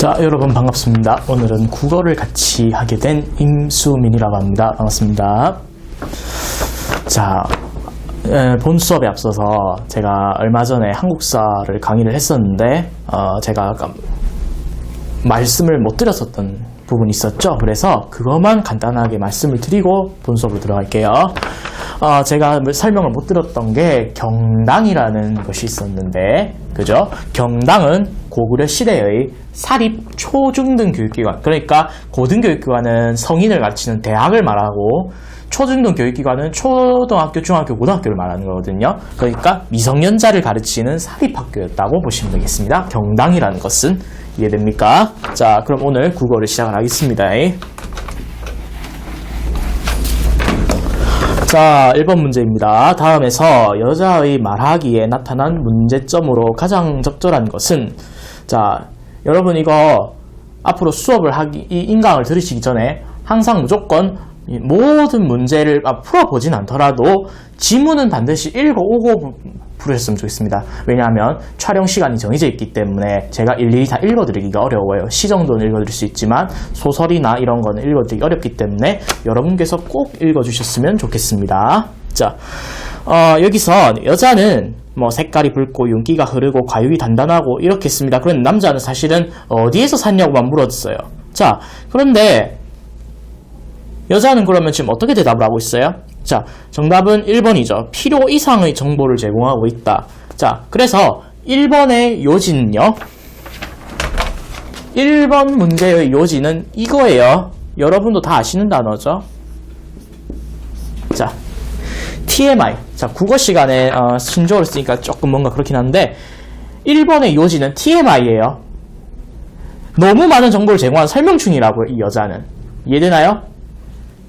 자, 여러분 반갑습니다. 오늘은 국어를 같이 하게 된 임수민이라고 합니다. 반갑습니다. 자, 본 수업에 앞서서 제가 얼마 전에 한국사를 강의를 했었는데 제가 아까 말씀을 못 드렸었던 부분이 있었죠. 그래서 그것만 간단하게 말씀을 드리고 본 수업으로 들어갈게요. 제가 설명을 못 드렸던 게 경당이라는 것이 있었는데, 그죠? 경당은 고구려 시대의 사립 초중등 교육기관, 그러니까 고등교육기관은 성인을 가르치는 대학을 말하고 초중등 교육기관은 초등학교, 중학교, 고등학교를 말하는 거거든요. 그러니까 미성년자를 가르치는 사립학교였다고 보시면 되겠습니다. 경당이라는 것은 이해됩니까? 자, 그럼 오늘 국어를 시작을 하겠습니다. 자, 1번 문제입니다. 다음에서 여자의 말하기에 나타난 문제점으로 가장 적절한 것은, 자, 여러분 이거 앞으로 수업을 이 인강을 들으시기 전에 항상 무조건 모든 문제를 풀어보진 않더라도 지문은 반드시 읽어오고 부르셨으면 좋겠습니다. 왜냐하면 촬영 시간이 정해져 있기 때문에 제가 일일이 다 읽어드리기가 어려워요. 시 정도는 읽어드릴 수 있지만 소설이나 이런 거는 읽어드리기 어렵기 때문에 여러분께서 꼭 읽어주셨으면 좋겠습니다. 자, 여기서 여자는 뭐 색깔이 붉고 윤기가 흐르고 과육이 단단하고 이렇게 했습니다. 그런데 남자는 사실은 어디에서 샀냐고만 물었어요. 자, 그런데 여자는 그러면 지금 어떻게 대답을 하고 있어요? 자, 정답은 1번이죠. 필요 이상의 정보를 제공하고 있다. 자, 그래서 1번의 요지는요. 1번 문제의 요지는 이거예요. 여러분도 다 아시는 단어죠. 자, TMI. 자, 국어 시간에 신조어를 쓰니까 조금 뭔가 그렇긴 한데 1번의 요지는 TMI예요. 너무 많은 정보를 제공한 설명충이라고요. 이 여자는. 이해되나요?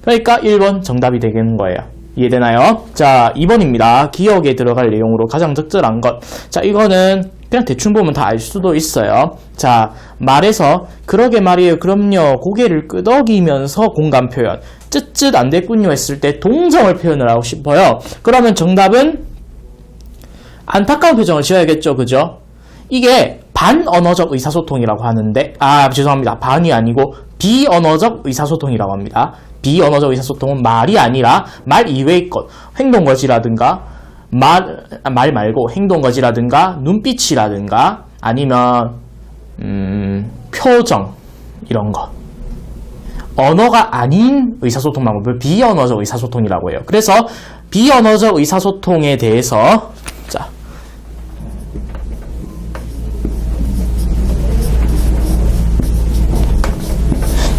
그러니까 1번 정답이 되는 거예요. 이해되나요? 자, 2번입니다. 기억에 들어갈 내용으로 가장 적절한 것. 자, 이거는 그냥 대충 보면 다 알 수도 있어요. 자, 말에서 그러게 말이에요. 그럼요. 고개를 끄덕이면서 공감 표현. 쯧쯧 안 됐군요 했을 때 동정을 표현을 하고 싶어요. 그러면 정답은 안타까운 표정을 지어야겠죠. 그죠? 이게 반언어적 의사소통이라고 하는데, 죄송합니다. 반이 아니고 비언어적 의사소통이라고 합니다. 비언어적 의사소통은 말이 아니라 말 이외의 것, 행동거지라든가 말 말고 행동거지라든가 눈빛이라든가 아니면 표정 이런 거, 언어가 아닌 의사소통 방법을 비언어적 의사소통이라고 해요. 그래서 비언어적 의사소통에 대해서 자,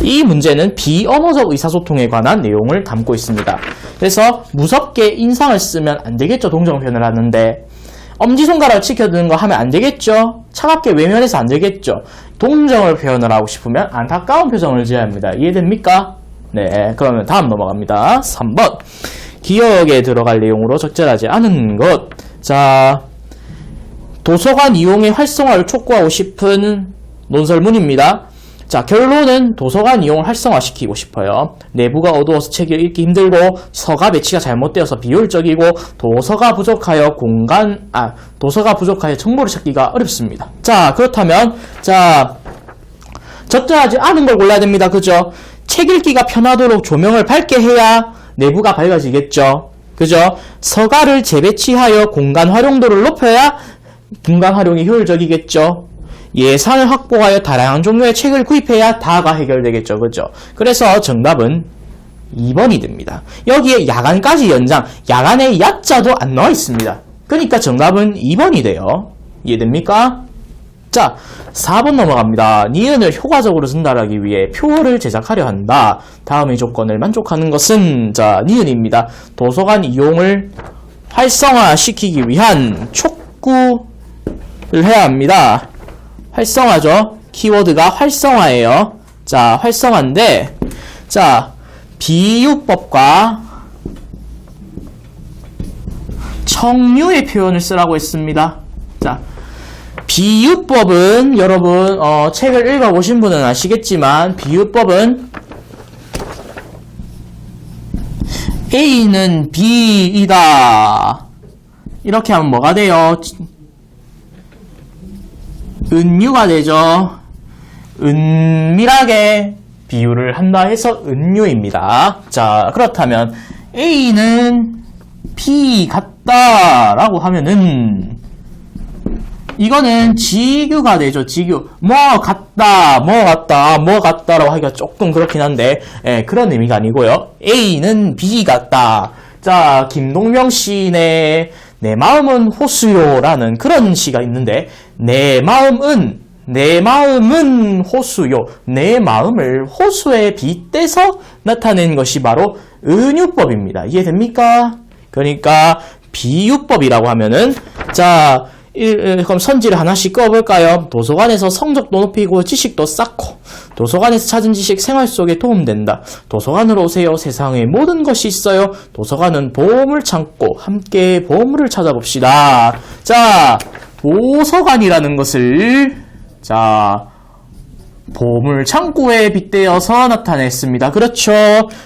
이 문제는 비언어적 의사소통에 관한 내용을 담고 있습니다. 그래서 무섭게 인상을 쓰면 안 되겠죠. 동정 표현을 하는데 엄지손가락을 치켜드는 거 하면 안 되겠죠. 차갑게 외면해서 안 되겠죠. 동정을 표현을 하고 싶으면 안타까운 표정을 지어야 합니다. 이해됩니까? 네, 그러면 다음 넘어갑니다. 3번. 기억에 들어갈 내용으로 적절하지 않은 것. 자, 도서관 이용의 활성화를 촉구하고 싶은 논설문입니다. 자, 결론은 도서관 이용을 활성화시키고 싶어요. 내부가 어두워서 책을 읽기 힘들고 서가 배치가 잘못되어서 비효율적이고 도서가 부족하여 정보를 찾기가 어렵습니다. 자, 그렇다면 자, 적절하지 않은 걸 골라야 됩니다. 그죠? 책 읽기가 편하도록 조명을 밝게 해야 내부가 밝아지겠죠. 그죠? 서가를 재배치하여 공간 활용도를 높여야 공간 활용이 효율적이겠죠. 예산을 확보하여 다양한 종류의 책을 구입해야 다가 해결되겠죠. 그죠? 그래서 정답은 2번이 됩니다. 여기에 야간까지 연장, 야간에 야자도 안 나와 있습니다. 그러니까 정답은 2번이 돼요. 이해됩니까? 자, 4번 넘어갑니다. 니은을 효과적으로 전달하기 위해 표를 제작하려 한다. 다음의 조건을 만족하는 것은, 자, 니은입니다. 도서관 이용을 활성화시키기 위한 촉구를 해야 합니다. 활성화죠. 키워드가 활성화예요. 자, 활성화인데, 자, 비유법과 청유의 표현을 쓰라고 했습니다. 자, 비유법은 여러분 책을 읽어보신 분은 아시겠지만 비유법은 A는 B이다. 이렇게 하면 뭐가 돼요? 은유가 되죠. 은밀하게 비유를 한다 해서 은유입니다. 자, 그렇다면 A는 B 같다라고 하면은 이거는 지규가 되죠. 지규. 뭐 같다라고 하기가 조금 그렇긴 한데 그런 의미가 아니고요. A는 B 같다. 자, 김동명 시인의 내 마음은 호수요라는 그런 시가 있는데 내 마음은 호수요. 내 마음을 호수에 빗대서 나타낸 것이 바로 은유법입니다. 이해됩니까? 그러니까 비유법이라고 하면은 자, 그럼 선지를 하나씩 꺼볼까요? 도서관에서 성적도 높이고 지식도 쌓고 도서관에서 찾은 지식 생활 속에 도움된다. 도서관으로 오세요. 세상에 모든 것이 있어요. 도서관은 보물 창고. 함께 보물을 찾아봅시다. 자, 도서관이라는 것을 자, 보물 창고에 빗대어서 나타냈습니다. 그렇죠?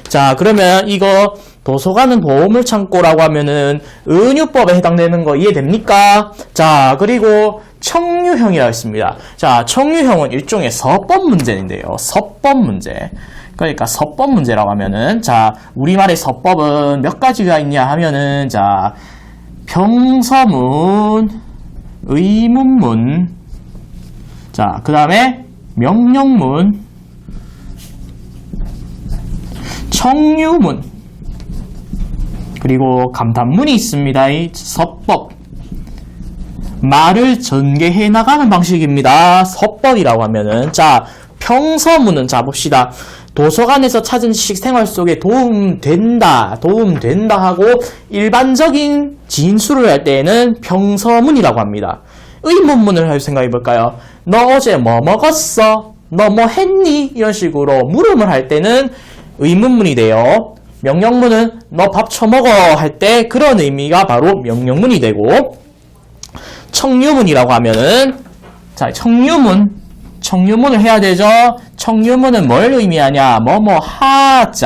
자, 그러면 이거 도서관은 보물 창고라고 하면은 은유법에 해당되는 거 이해됩니까? 자, 그리고 청유형이라고 했습니다. 자, 청유형은 일종의 서법 문제인데요. 서법 문제. 그러니까 서법 문제라고 하면은 자, 우리말의 서법은 몇 가지가 있냐 하면은 자, 평서문, 의문문, 자, 그 다음에 명령문, 청유문, 그리고 감탄문이 있습니다. 이 서법. 말을 전개해 나가는 방식입니다. 서법이라고 하면은 자, 평서문은 자 봅시다. 도서관에서 찾은 지식 생활 속에 도움된다 하고 일반적인 진술을 할 때에는 평서문이라고 합니다. 의문문을 할 생각해 볼까요? 너 어제 뭐 먹었어? 너 뭐 했니? 이런 식으로 물음을 할 때는 의문문이 돼요. 명령문은 너 밥 처먹어 할 때 그런 의미가 바로 명령문이 되고 청유문이라고 하면은 자, 청유문을 해야 되죠. 청유문은 뭘 의미하냐? 뭐뭐 하자라고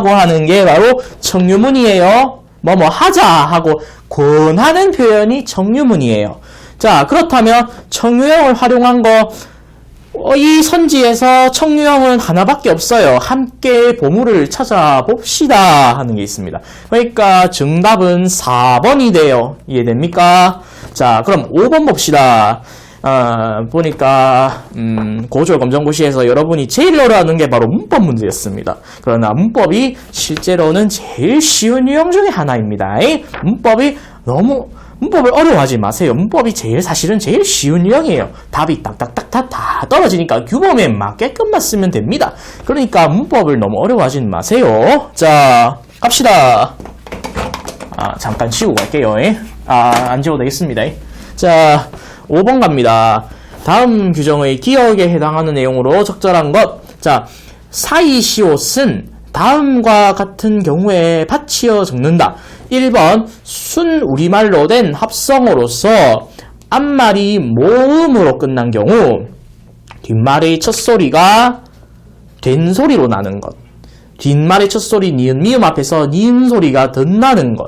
하는 게 바로 청유문이에요. 뭐뭐 하자 하고 권하는 표현이 청유문이에요. 자, 그렇다면 청유형을 활용한 거 이 선지에서 청유형은 하나밖에 없어요. 함께 보물을 찾아봅시다 하는 게 있습니다. 그러니까 정답은 4번이 돼요. 이해됩니까? 자, 그럼 5번 봅시다. 보니까 고졸검정고시에서 여러분이 제일 어려워하는 게 바로 문법 문제였습니다. 그러나 문법이 실제로는 제일 쉬운 유형 중에 하나입니다. 문법을 어려워하지 마세요. 문법이 사실은 제일 쉬운 유형이에요. 답이 딱딱딱 다 떨어지니까 규범에 맞게끔만 쓰면 됩니다. 그러니까 문법을 너무 어려워하지 마세요. 자, 갑시다. 잠깐 치우고 갈게요. 안 지워도 되겠습니다. 자, 5번 갑니다. 다음 규정의 기억에 해당하는 내용으로 적절한 것. 자, 사이시옷은 다음과 같은 경우에 받치어 적는다. 1번 순 우리말로 된 합성어로서 앞말이 모음으로 끝난 경우 뒷말의 첫소리가 된소리로 나는 것. 뒷말의 첫소리 니은 미음 앞에서 니은 소리가 덧나는 것.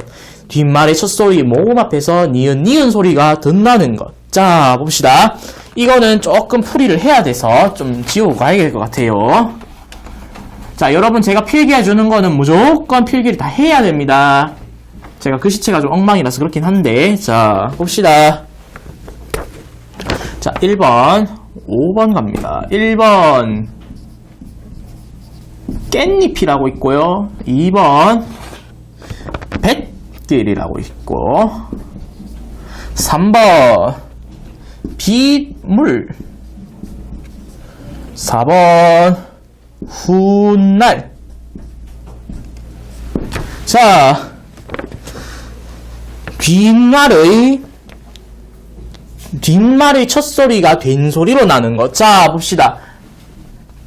뒷말의 첫소리 모음 앞에서 니은 소리가 덧나는 것. 자, 봅시다. 이거는 조금 풀이를 해야 돼서 좀 지우고 가야 될 것 같아요. 자, 여러분 제가 필기해주는 거는 무조건 필기를 다 해야 됩니다. 제가 글씨체가 좀 엉망이라서 그렇긴 한데 자, 봅시다. 자, 1번 5번 갑니다. 1번 깻잎이라고 있고요. 2번 뱃길이라고 있고 3번 빗물 4번 훗날. 자, 뒷말의 첫소리가 된소리로 나는 것. 자, 봅시다.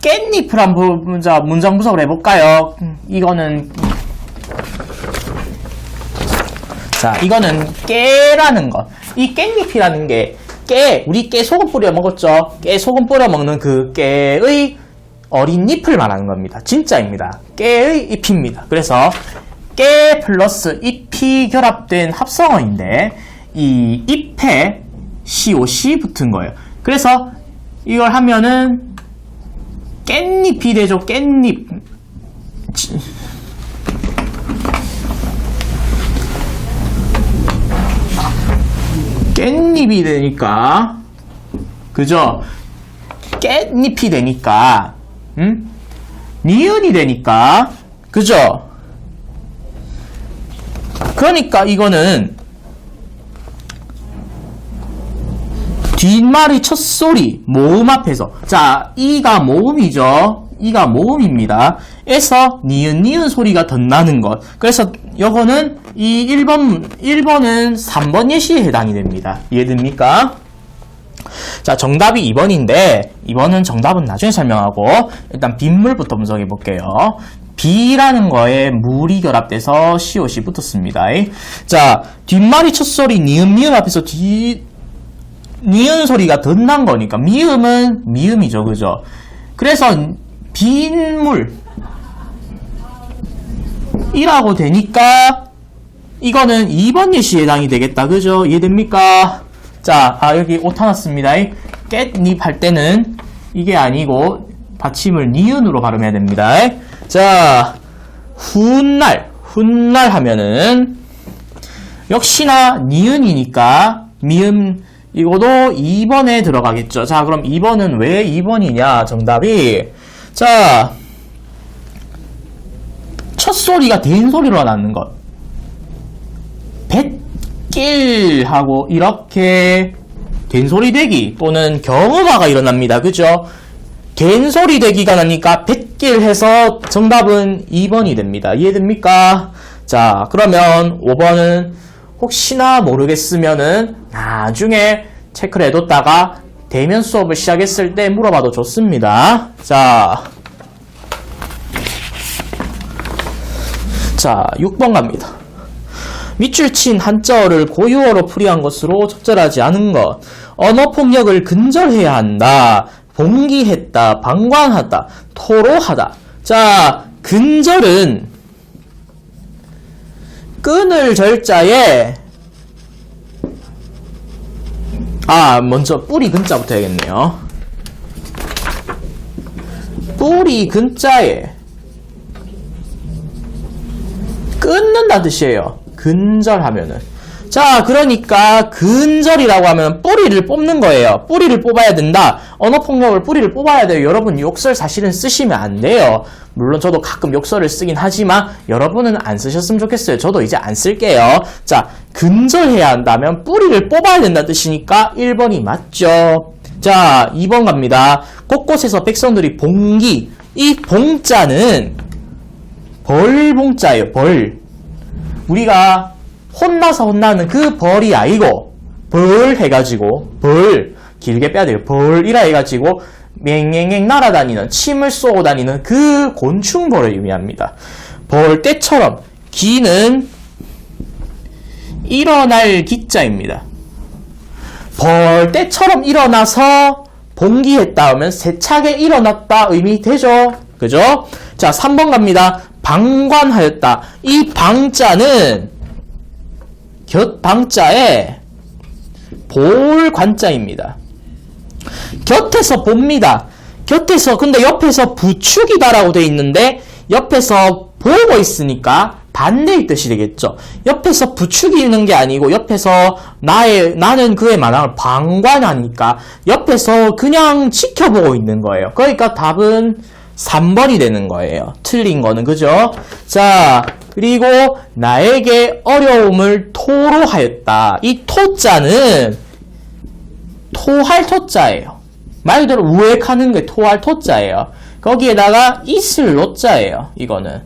깻잎을 한번 문장 분석을 해볼까요? 이거는 깨라는 것. 이 깻잎이라는 게 우리 깨 소금 뿌려 먹었죠? 깨 소금 뿌려 먹는 그 깨의 어린 잎을 말하는 겁니다. 진짜입니다. 깨의 잎입니다. 그래서 깨 플러스 잎이 결합된 합성어인데 이 잎에 COC 붙은 거예요. 그래서 이걸 하면은 깻잎이 되죠. 깻잎. 깻잎이 되니까, 그죠? 깻잎이 되니까, 니은이 되니까, 그죠? 그러니까 이거는 뒷말의 첫 소리, 모음 앞에서. 자, 이가 모음이죠. 이가 모음입니다. 에서 니은 소리가 덧나는 것. 그래서 요거는 이 1번은 3번 예시에 해당이 됩니다. 이해됩니까? 자, 정답이 2번인데 2번은 정답은 나중에 설명하고 일단 빗물부터 분석해 볼게요. 비라는 거에 물이 결합돼서 COC 붙었습니다. 자, 뒷말이 첫 소리 니은 앞에서 니은 소리가 덧난 거니까 미음은 미음이죠. 그죠? 그래서 빗물 이라고 되니까 이거는 2번 예시에 해당이 되겠다. 그죠? 이해됩니까? 자, 여기 오타 났습니다. 깻잎 할 때는 이게 아니고 받침을 니은으로 발음해야 됩니다. 자, 훗날 하면은 역시나 니은이니까 미음 이거도 2번에 들어가겠죠. 자, 그럼 2번은 왜 2번이냐? 정답이 자, 첫 소리가 된 소리로 나는 것. 뱃길하고 이렇게 된 소리 되기 또는 경음화가 일어납니다. 그죠? 된 소리 되기가 나니까 뱃길 해서 정답은 2번이 됩니다. 이해됩니까? 자, 그러면 5번은 혹시나 모르겠으면은 나중에 체크를 해뒀다가 대면 수업을 시작했을 때 물어봐도 좋습니다. 자, 6번 갑니다. 밑줄 친 한자어를 고유어로 풀이한 것으로 적절하지 않은 것. 언어폭력을 근절해야 한다. 봉기했다. 방관하다. 토로하다. 자, 근절은 끊을 절자에 먼저 뿌리 근자부터 해야겠네요. 뿌리 근자에 끊는다 뜻이에요. 근절하면은. 자, 그러니까 근절이라고 하면 뿌리를 뽑는 거예요. 뿌리를 뽑아야 된다. 언어폭력을 뿌리를 뽑아야 돼요. 여러분 욕설 사실은 쓰시면 안 돼요. 물론 저도 가끔 욕설을 쓰긴 하지만 여러분은 안 쓰셨으면 좋겠어요. 저도 이제 안 쓸게요. 자, 근절해야 한다면 뿌리를 뽑아야 된다 뜻이니까 1번이 맞죠. 자, 2번 갑니다. 곳곳에서 백성들이 봉기. 이 봉자는 벌봉자예요. 벌. 우리가 혼나서 혼나는 그 벌이 아니고 벌 해가지고 벌 길게 빼야 돼요. 벌이라 해가지고 맹맹맹 날아다니는 침을 쏘고 다니는 그 곤충벌을 의미합니다. 벌떼처럼 기는 일어날 기자입니다. 벌떼처럼 일어나서 봉기했다 하면 세차게 일어났다 의미 되죠. 그죠? 자, 3번 갑니다. 방관하였다. 이 방자는 곁방자에 볼관자입니다. 곁에서 봅니다. 곁에서 근데 옆에서 부축이다라고 돼 있는데 옆에서 보고 있으니까 반대의 뜻이 되겠죠. 옆에서 부추기는 게 아니고 옆에서 나는 그의 마당을 방관하니까 옆에서 그냥 지켜보고 있는 거예요. 그러니까 답은 3번이 되는 거예요. 틀린 거는. 그죠? 자, 그리고 나에게 어려움을 토로하였다. 이 토자는 토할 토자예요. 말 그대로 우액하는 게 토할 토자예요. 거기에다가 있을 노자예요. 이거는.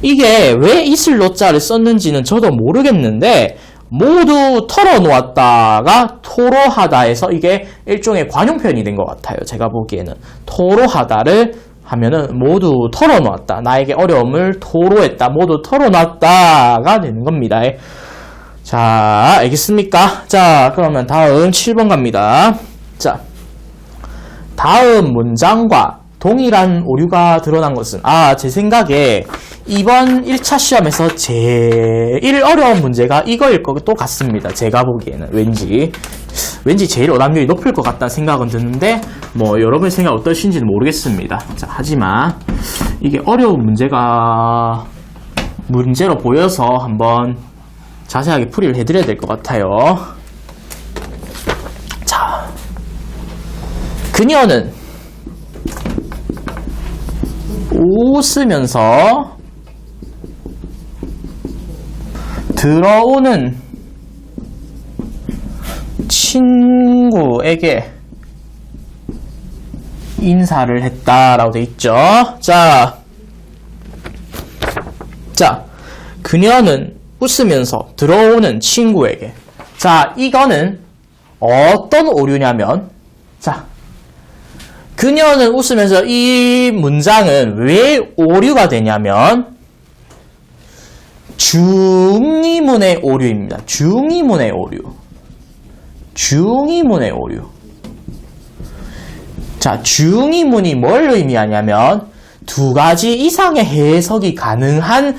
이게 왜 있을 노자를 썼는지는 저도 모르겠는데 모두 털어놓았다가 토로하다 해서 이게 일종의 관용 표현이 된 것 같아요. 제가 보기에는. 토로하다를 하면은 모두 털어놓았다. 나에게 어려움을 토로했다. 모두 털어놨다가 되는 겁니다. 자, 알겠습니까? 자, 그러면 다음 7번 갑니다. 자, 다음 문장과 동일한 오류가 드러난 것은 제 생각에 이번 1차 시험에서 제일 어려운 문제가 이거일 것도 같습니다. 제가 보기에는 왠지 제일 오답률이 높을 것 같다는 생각은 드는데 뭐 여러분의 생각 어떠신지는 모르겠습니다. 자, 하지만 이게 어려운 문제로 보여서 한번 자세하게 풀이를 해드려야 될 것 같아요. 자, 그녀는 웃으면서 들어오는 친구에게 인사를 했다라고 돼 있죠. 자, 그녀는 웃으면서 들어오는 친구에게. 자, 이거는 어떤 오류냐면, 자, 그녀는 웃으면서 이 문장은 왜 오류가 되냐면, 중의문의 오류입니다. 중의문의 오류. 자, 중의문이 뭘 의미하냐면, 두 가지 이상의 해석이 가능한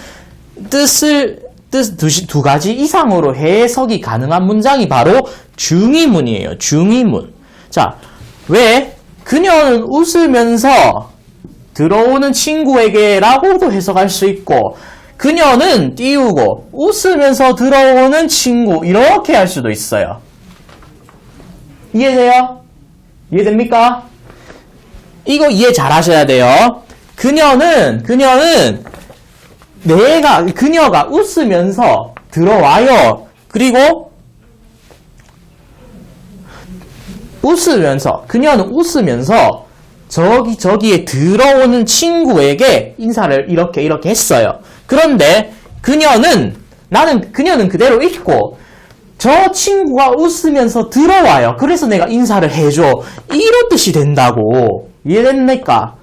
두 가지 이상으로 해석이 가능한 문장이 바로 중의문이에요. 중의문. 자, 왜? 그녀는 웃으면서 들어오는 친구에게 라고도 해석할 수 있고, 그녀는 띄우고 웃으면서 들어오는 친구 이렇게 할 수도 있어요. 이해돼요? 이해됩니까? 이거 이해 잘 하셔야 돼요. 그녀가 웃으면서 들어와요. 그리고 그녀는 웃으면서 저기에 들어오는 친구에게 인사를 이렇게 했어요. 그런데 그녀는 그대로 있고 저 친구가 웃으면서 들어와요. 그래서 내가 인사를 해줘. 이런 뜻이 된다고. 이해됩니까?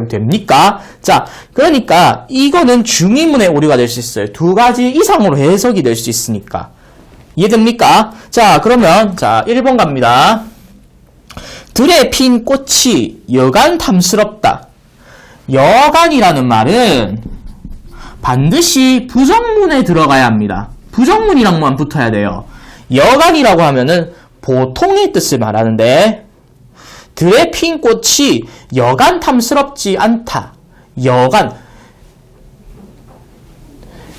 됩니까? 자, 그러니까 이거는 중의문의 오류가 될 수 있어요. 두 가지 이상으로 해석이 될 수 있으니까. 이해됩니까? 자, 그러면 1번 갑니다. 들에 핀 꽃이 여간 탐스럽다. 여간이라는 말은 반드시 부정문에 들어가야 합니다. 부정문이랑만 붙어야 돼요. 여간이라고 하면은 보통의 뜻을 말하는데, 들에 핀 꽃이 여간 탐스럽지 않다. 여간.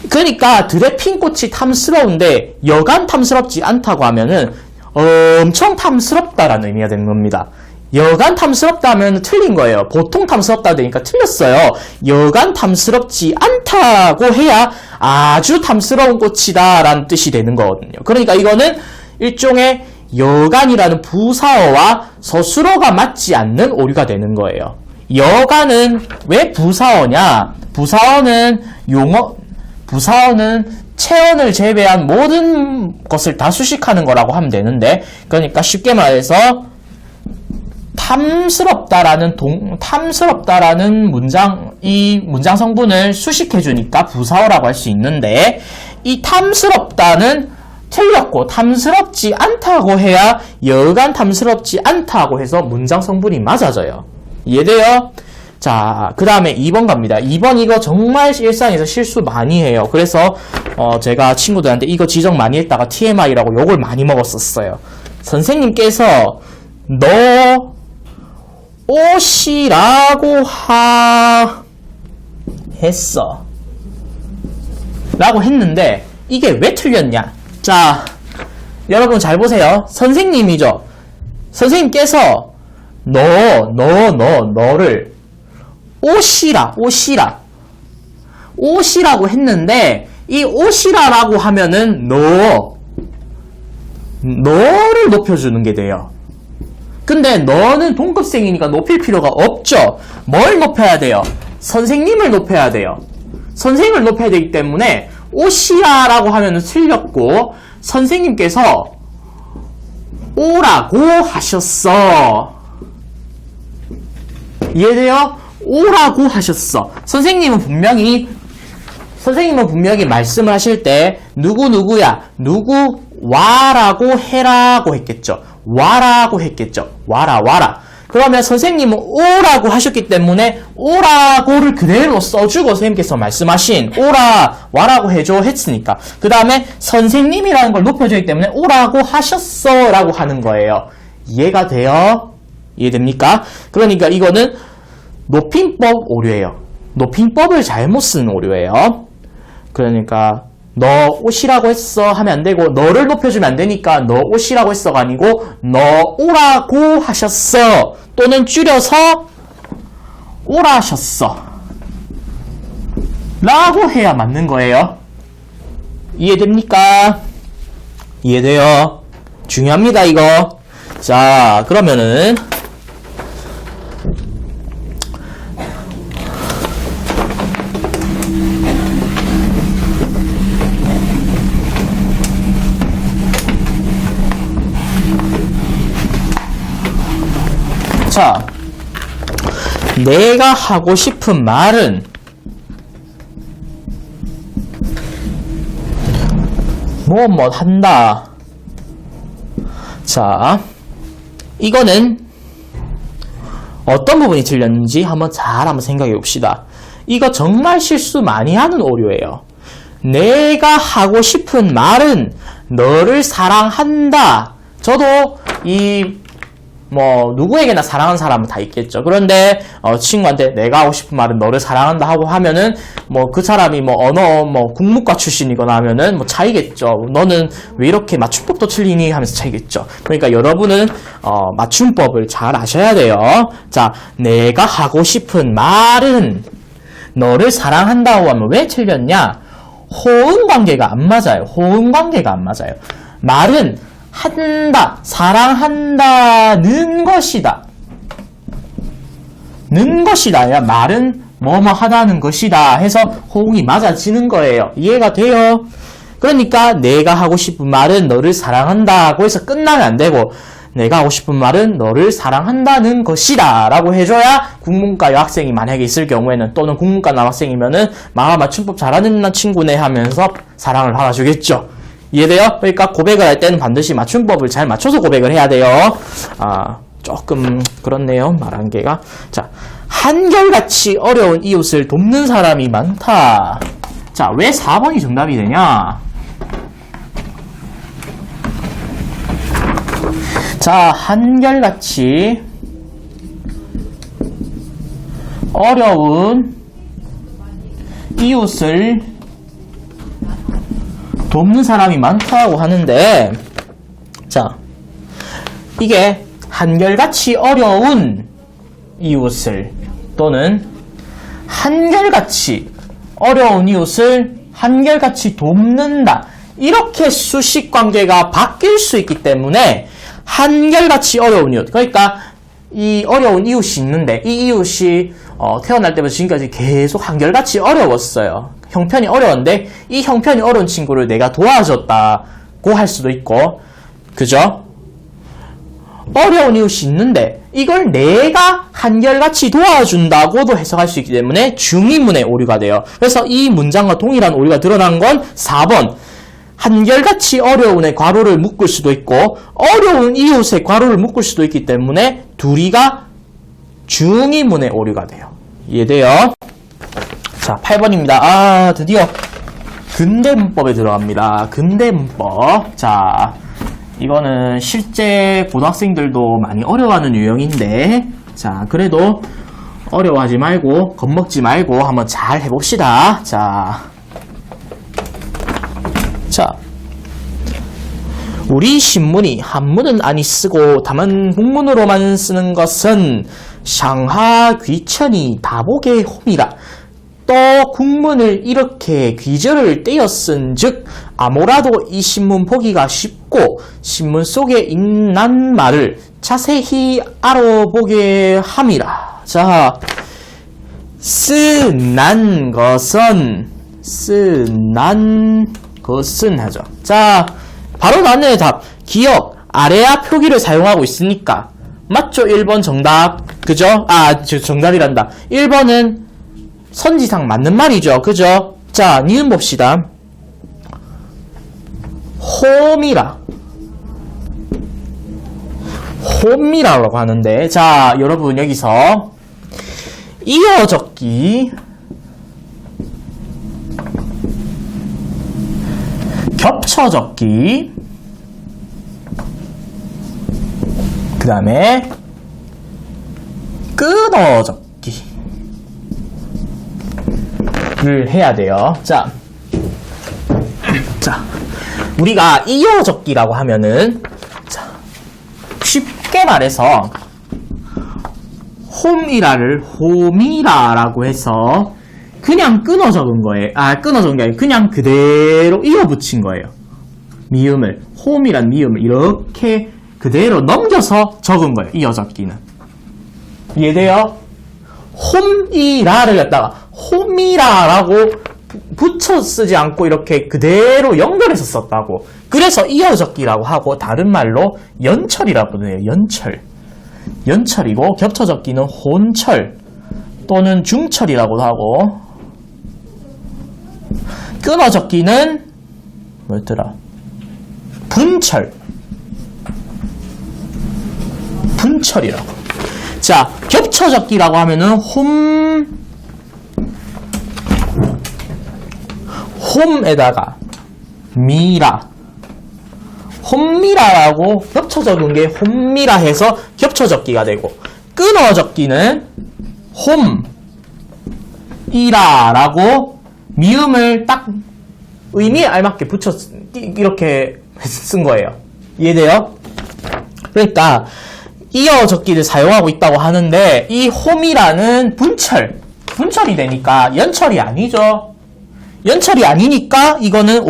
그러니까 들에 핀 꽃이 탐스러운데 여간 탐스럽지 않다고 하면은 엄청 탐스럽다라는 의미가 되는 겁니다. 여간 탐스럽다 하면 틀린 거예요. 보통 탐스럽다 되니까 틀렸어요. 여간 탐스럽지 않다고 해야 아주 탐스러운 꽃이다 라는 뜻이 되는 거거든요. 그러니까 이거는 일종의 여간이라는 부사어와 서술어가 맞지 않는 오류가 되는 거예요. 여간은 왜 부사어냐? 부사어는 체언을 제외한 모든 것을 다 수식하는 거라고 하면 되는데, 그러니까 쉽게 말해서 탐스럽다라는 이 문장 성분을 수식해 주니까 부사어라고 할 수 있는데, 이 탐스럽다는 틀렸고 탐스럽지 않다고 해야 여간 탐스럽지 않다고 해서 문장 성분이 맞아져요. 이해돼요? 자, 그 다음에 2번 갑니다. 2번 이거 정말 일상에서 실수 많이 해요. 그래서 제가 친구들한테 이거 지적 많이 했다가 TMI라고 욕을 많이 먹었었어요. 선생님께서 너 옷이라고 했어 라고 했는데 이게 왜 틀렸냐? 자, 여러분 잘 보세요. 선생님이죠. 선생님께서 너를 옷이라고 했는데, 이 옷이라고 하면은 너를 높여주는 게 돼요. 근데 너는 동급생이니까 높일 필요가 없죠. 뭘 높여야 돼요? 선생님을 높여야 돼요. 선생님을 높여야 되기 때문에 옷이라고 하면은 틀렸고, 선생님께서 오라고 하셨어. 이해돼요? 오라고 하셨어. 선생님은 분명히 말씀을 하실 때 누구야 와라고 해라고 했겠죠. 와라. 그러면 선생님은 오라고 하셨기 때문에 오라고를 그대로 써주고 선생님께서 말씀하신 오라 와라고 해줘 했으니까 그 다음에 선생님이라는 걸 높여주기 때문에 오라고 하셨어 라고 하는 거예요. 이해가 돼요? 이해됩니까? 그러니까 이거는 높임법 오류예요. 높임법을 잘못 쓰는 오류예요. 그러니까 너 옷이라고 했어 하면 안 되고 너를 높여주면 안 되니까 너 옷이라고 했어가 아니고 너 오라고 하셨어 또는 줄여서 오라셨어 라고 해야 맞는 거예요. 이해됩니까? 이해돼요? 중요합니다 이거. 자 그러면은 자, 내가 하고 싶은 말은 뭐 한다. 자, 이거는 어떤 부분이 틀렸는지 한번 생각해 봅시다. 이거 정말 실수 많이 하는 오류예요. 내가 하고 싶은 말은 너를 사랑한다. 저도 누구에게나 사랑하는 사람은 다 있겠죠. 그런데, 친구한테 내가 하고 싶은 말은 너를 사랑한다 하고 하면은, 그 사람이 국문과 출신이거나 하면은, 차이겠죠. 너는 왜 이렇게 맞춤법도 틀리니? 하면서 차이겠죠. 그러니까 여러분은, 맞춤법을 잘 아셔야 돼요. 자, 내가 하고 싶은 말은 너를 사랑한다고 하면 왜 틀렸냐? 호응 관계가 안 맞아요. 호응 관계가 안 맞아요. 말은 한다, 사랑한다는 것이다. 는 것이다. 야, 말은 뭐뭐 하다는 것이다 해서 호응이 맞아지는 거예요. 이해가 돼요? 그러니까 내가 하고 싶은 말은 너를 사랑한다고 해서 끝나면 안 되고 내가 하고 싶은 말은 너를 사랑한다는 것이다 라고 해줘야 국문과 여학생이 만약에 있을 경우에는 또는 국문과 남학생이면은 맞춤법 잘하는 친구네 하면서 사랑을 받아주겠죠. 이해돼요? 그러니까 고백을 할 때는 반드시 맞춤법을 잘 맞춰서 고백을 해야 돼요. 조금 그렇네요. 말한 게가. 자, 한결같이 어려운 이웃을 돕는 사람이 많다. 자, 왜 4번이 정답이 되냐? 자, 한결같이 어려운 이웃을 돕는 사람이 많다고 하는데, 자, 이게 한결같이 어려운 이웃을 또는 한결같이 어려운 이웃을 한결같이 돕는다. 이렇게 수식 관계가 바뀔 수 있기 때문에 한결같이 어려운 이웃. 그러니까 이 어려운 이웃이 있는데 이 이웃이 태어날 때부터 지금까지 계속 한결같이 어려웠어요. 형편이 어려운데 이 형편이 어려운 친구를 내가 도와줬다고 할 수도 있고, 그죠? 어려운 이웃이 있는데 이걸 내가 한결같이 도와준다고도 해석할 수 있기 때문에 중의문의 오류가 돼요. 그래서 이 문장과 동일한 오류가 드러난 건 4번. 한결같이 어려운의 괄호를 묶을 수도 있고 어려운 이웃의 괄호를 묶을 수도 있기 때문에 둘이가 중의문의 오류가 돼요. 이해돼요? 자, 8번입니다. 드디어 근대문법에 들어갑니다. 근대문법. 자, 이거는 실제 고등학생들도 많이 어려워하는 유형인데, 자, 그래도 어려워하지 말고 겁먹지 말고 한번 잘 해봅시다. 자, 우리 신문이 한문은 아니 쓰고 다만 국문으로만 쓰는 것은 상하 귀천이 다복의 홈이라. 또 국문을 이렇게 귀절을 떼어 쓴즉 아무라도 이 신문 보기가 쉽고 신문 속에 있는 말을 자세히 알아보게 함이라. 자, 쓰난 것은 하죠. 자, 바로 나는 답. 기억, 아래아 표기를 사용하고 있으니까 맞죠? 1번 정답. 그죠? 정답이란다. 1번은 선지상 맞는 말이죠. 그죠? 자, 니은 봅시다. 홈이라. 홈이라고 하는데, 자, 여러분 여기서 이어적기, 겹쳐적기, 그 다음에 끊어적기를 해야 돼요. 자, 우리가 이어적기라고 하면은, 자, 쉽게 말해서 홈이라를 홈이라라고 해서 그냥 끊어 적은 거예요. 끊어 적은 게 아니라 그냥 그대로 이어 붙인 거예요. 미음을, 홈이란 미음을 이렇게 그대로 넘겨서 적은 거예요. 이어 적기는. 이해돼요? 홈이라를 갖다가 홈이라라고 붙여 쓰지 않고 이렇게 그대로 연결해서 썼다고. 그래서 이어적기라고 하고, 다른 말로 연철이라고 해요. 연철이고, 겹쳐적기는 혼철 또는 중철이라고도 하고, 끊어적기는 뭐였더라? 분철이라고. 자, 겹쳐적기라고 하면은 홈에다가 홈미라라고 겹쳐 적은 게 홈미라 해서 겹쳐적기가 되고, 끊어적기는 홈이라라고 미음을 딱 의미에 알맞게 붙여 이렇게 쓴 거예요. 이해돼요? 그러니까 이어적기를 사용하고 있다고 하는데, 이 홈이라는 분철이 되니까 연철이 아니죠. 연철이 아니니까 이거는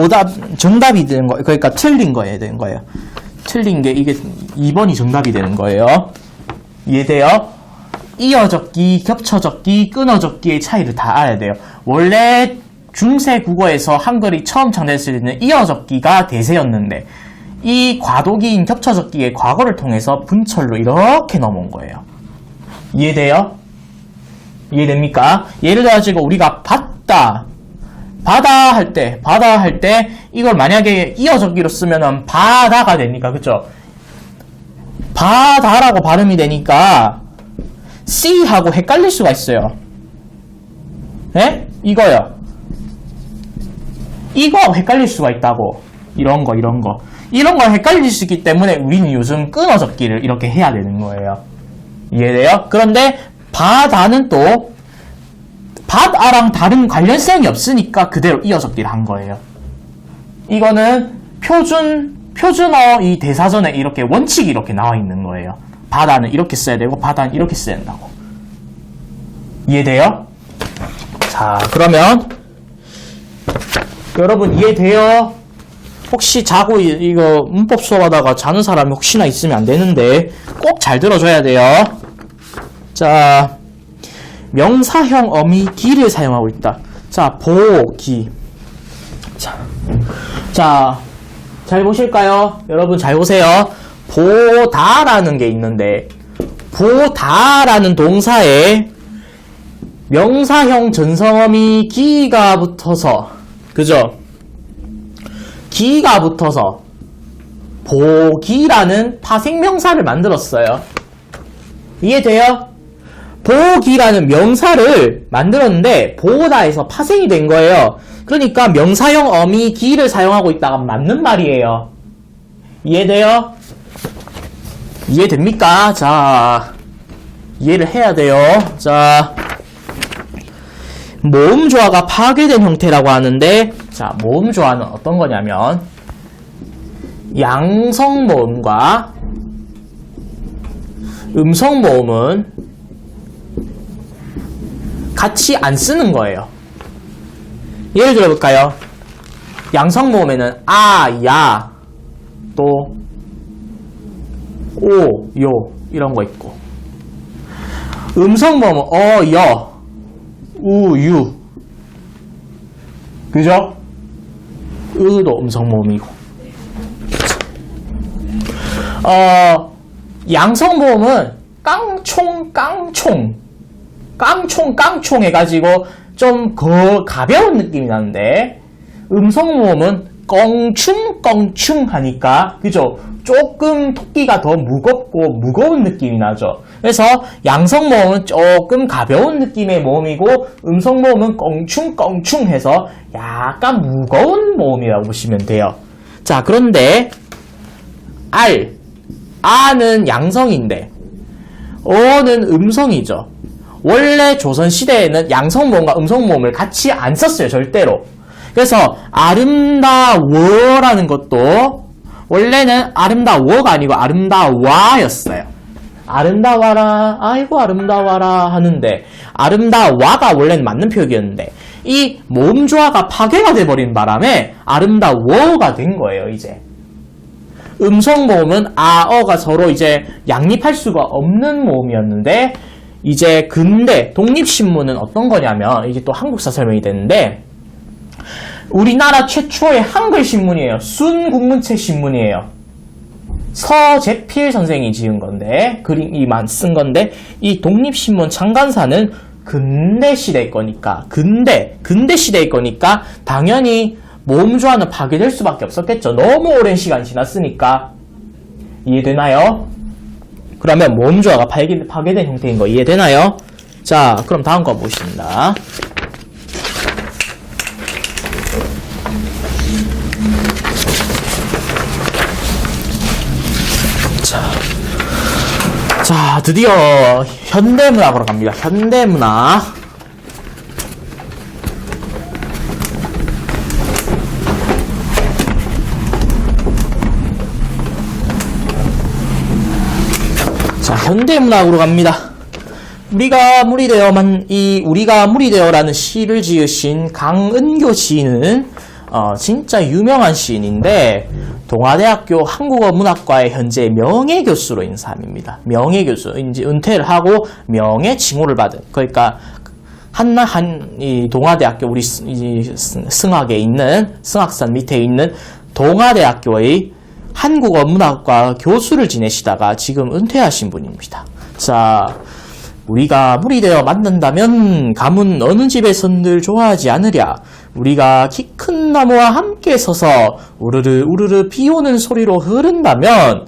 정답이 되는 거예요. 그러니까 틀린 거예요. 되는 거예요. 틀린 게 이게 2번이 정답이 되는 거예요. 이해돼요? 이어적기, 겹쳐적기, 끊어적기의 차이를 다 알아야 돼요. 원래 중세 국어에서 한글이 처음 창제됐을 때는 이어적기가 대세였는데, 이 과도기인 겹쳐적기의 과거를 통해서 분철로 이렇게 넘어온 거예요. 이해돼요? 이해됩니까? 예를 들어가지고 우리가 바다 할 때 이걸 만약에 이어적기로 쓰면은 바다가 되니까, 그쵸? 바다라고 발음이 되니까 C하고 헷갈릴 수가 있어요. 네? 이거요. 이거하고 헷갈릴 수가 있다고. 이런 거 헷갈릴 수 있기 때문에 우리는 요즘 끊어적기를 이렇게 해야 되는 거예요. 이해돼요? 그런데 바다는 또 바다랑 다른 관련성이 없으니까 그대로 이어적기를 한 거예요. 이거는 표준어 이 대사전에 이렇게 원칙이 이렇게 나와 있는 거예요. 바다는 이렇게 써야 되고 바다는 이렇게 써야 된다고. 이해돼요? 자, 그러면 여러분 이해돼요? 혹시 자고 이거 문법 수업하다가 자는 사람이 혹시나 있으면 안 되는데 꼭 잘 들어줘야 돼요. 자, 명사형 어미 기를 사용하고 있다. 자, 보기. 자, 잘 보실까요? 여러분 잘 보세요. 보다라는 게 있는데, 보다라는 동사에 명사형 전성어미 기가 붙어서, 그죠? 기가 붙어서 보기라는 파생명사를 만들었어요. 이해돼요? 보기라는 명사를 만들었는데 보다에서 파생이 된 거예요. 그러니까 명사형 어미 기를 사용하고 있다가 맞는 말이에요. 이해돼요? 이해됩니까? 자, 이해를 해야 돼요. 자, 모음조화가 파괴된 형태라고 하는데, 자, 모음조화는 어떤 거냐면 양성모음과 음성모음은 같이 안 쓰는 거예요. 예를 들어볼까요? 양성모음에는 아, 야, 또 오, 요 이런 거 있고, 음성모음은 어, 여, 우, 유, 그죠? 으도 음성모음이고, 양성모음은 깡총 해가지고 좀 가벼운 느낌이 나는데, 음성모음은 껑충껑충 하니까, 그죠? 조금 토끼가 더 무겁고 무거운 느낌이 나죠. 그래서 양성 모음은 조금 가벼운 느낌의 모음이고, 음성 모음은 껑충껑충 해서 약간 무거운 모음이라고 보시면 돼요. 자, 그런데 아는 양성인데 어는 음성이죠. 원래 조선시대에는 양성모음과 음성모음을 같이 안 썼어요. 절대로. 그래서 아름다워라는 것도 원래는 아름다워가 아니고 아름다와였어요. 아름다워라, 아이고 아름다워라 하는데 아름다와가 원래는 맞는 표기였는데 이 모음조화가 파괴가 돼버린 바람에 아름다워가 된 거예요. 이제 음성 모음은 아어가 서로 이제 양립할 수가 없는 모음이었는데 이제 근대 독립신문은 어떤 거냐면 이게 또 한국사 설명이 되는데 우리나라 최초의 한글 신문이에요. 순국문책 신문이에요. 서재필 선생이 지은 건데 그림이만 쓴 건데 이 독립신문 창간사는 근대 시대의 거니까 근대 시대의 거니까 당연히 모음조화는 파괴될 수밖에 없었겠죠. 너무 오랜 시간이 지났으니까. 이해되나요? 그러면 모음조화가 파괴된 형태인 거 이해되나요? 자, 그럼 다음 거 보겠습니다. 자, 드디어 현대문학으로 갑니다. 현대문학. 자, 현대문학으로 갑니다. 우리가 무리되어라는 시를 지으신 강은교 시인은 진짜 유명한 시인인데 동아대학교 한국어문학과의 현재 명예교수로 있는 사람입니다. 명예교수, 이제 은퇴를 하고 명예칭호를 받은, 그러니까 이 동아대학교 우리 승학에 있는 승학산 밑에 있는 동아대학교의 한국어문학과 교수를 지내시다가 지금 은퇴하신 분입니다. 자, 우리가 무리되어 만난다면 가문 어느 집에선들 좋아하지 않으랴. 우리가 키 큰 나무와 함께 서서 우르르 우르르 비오는 소리로 흐른다면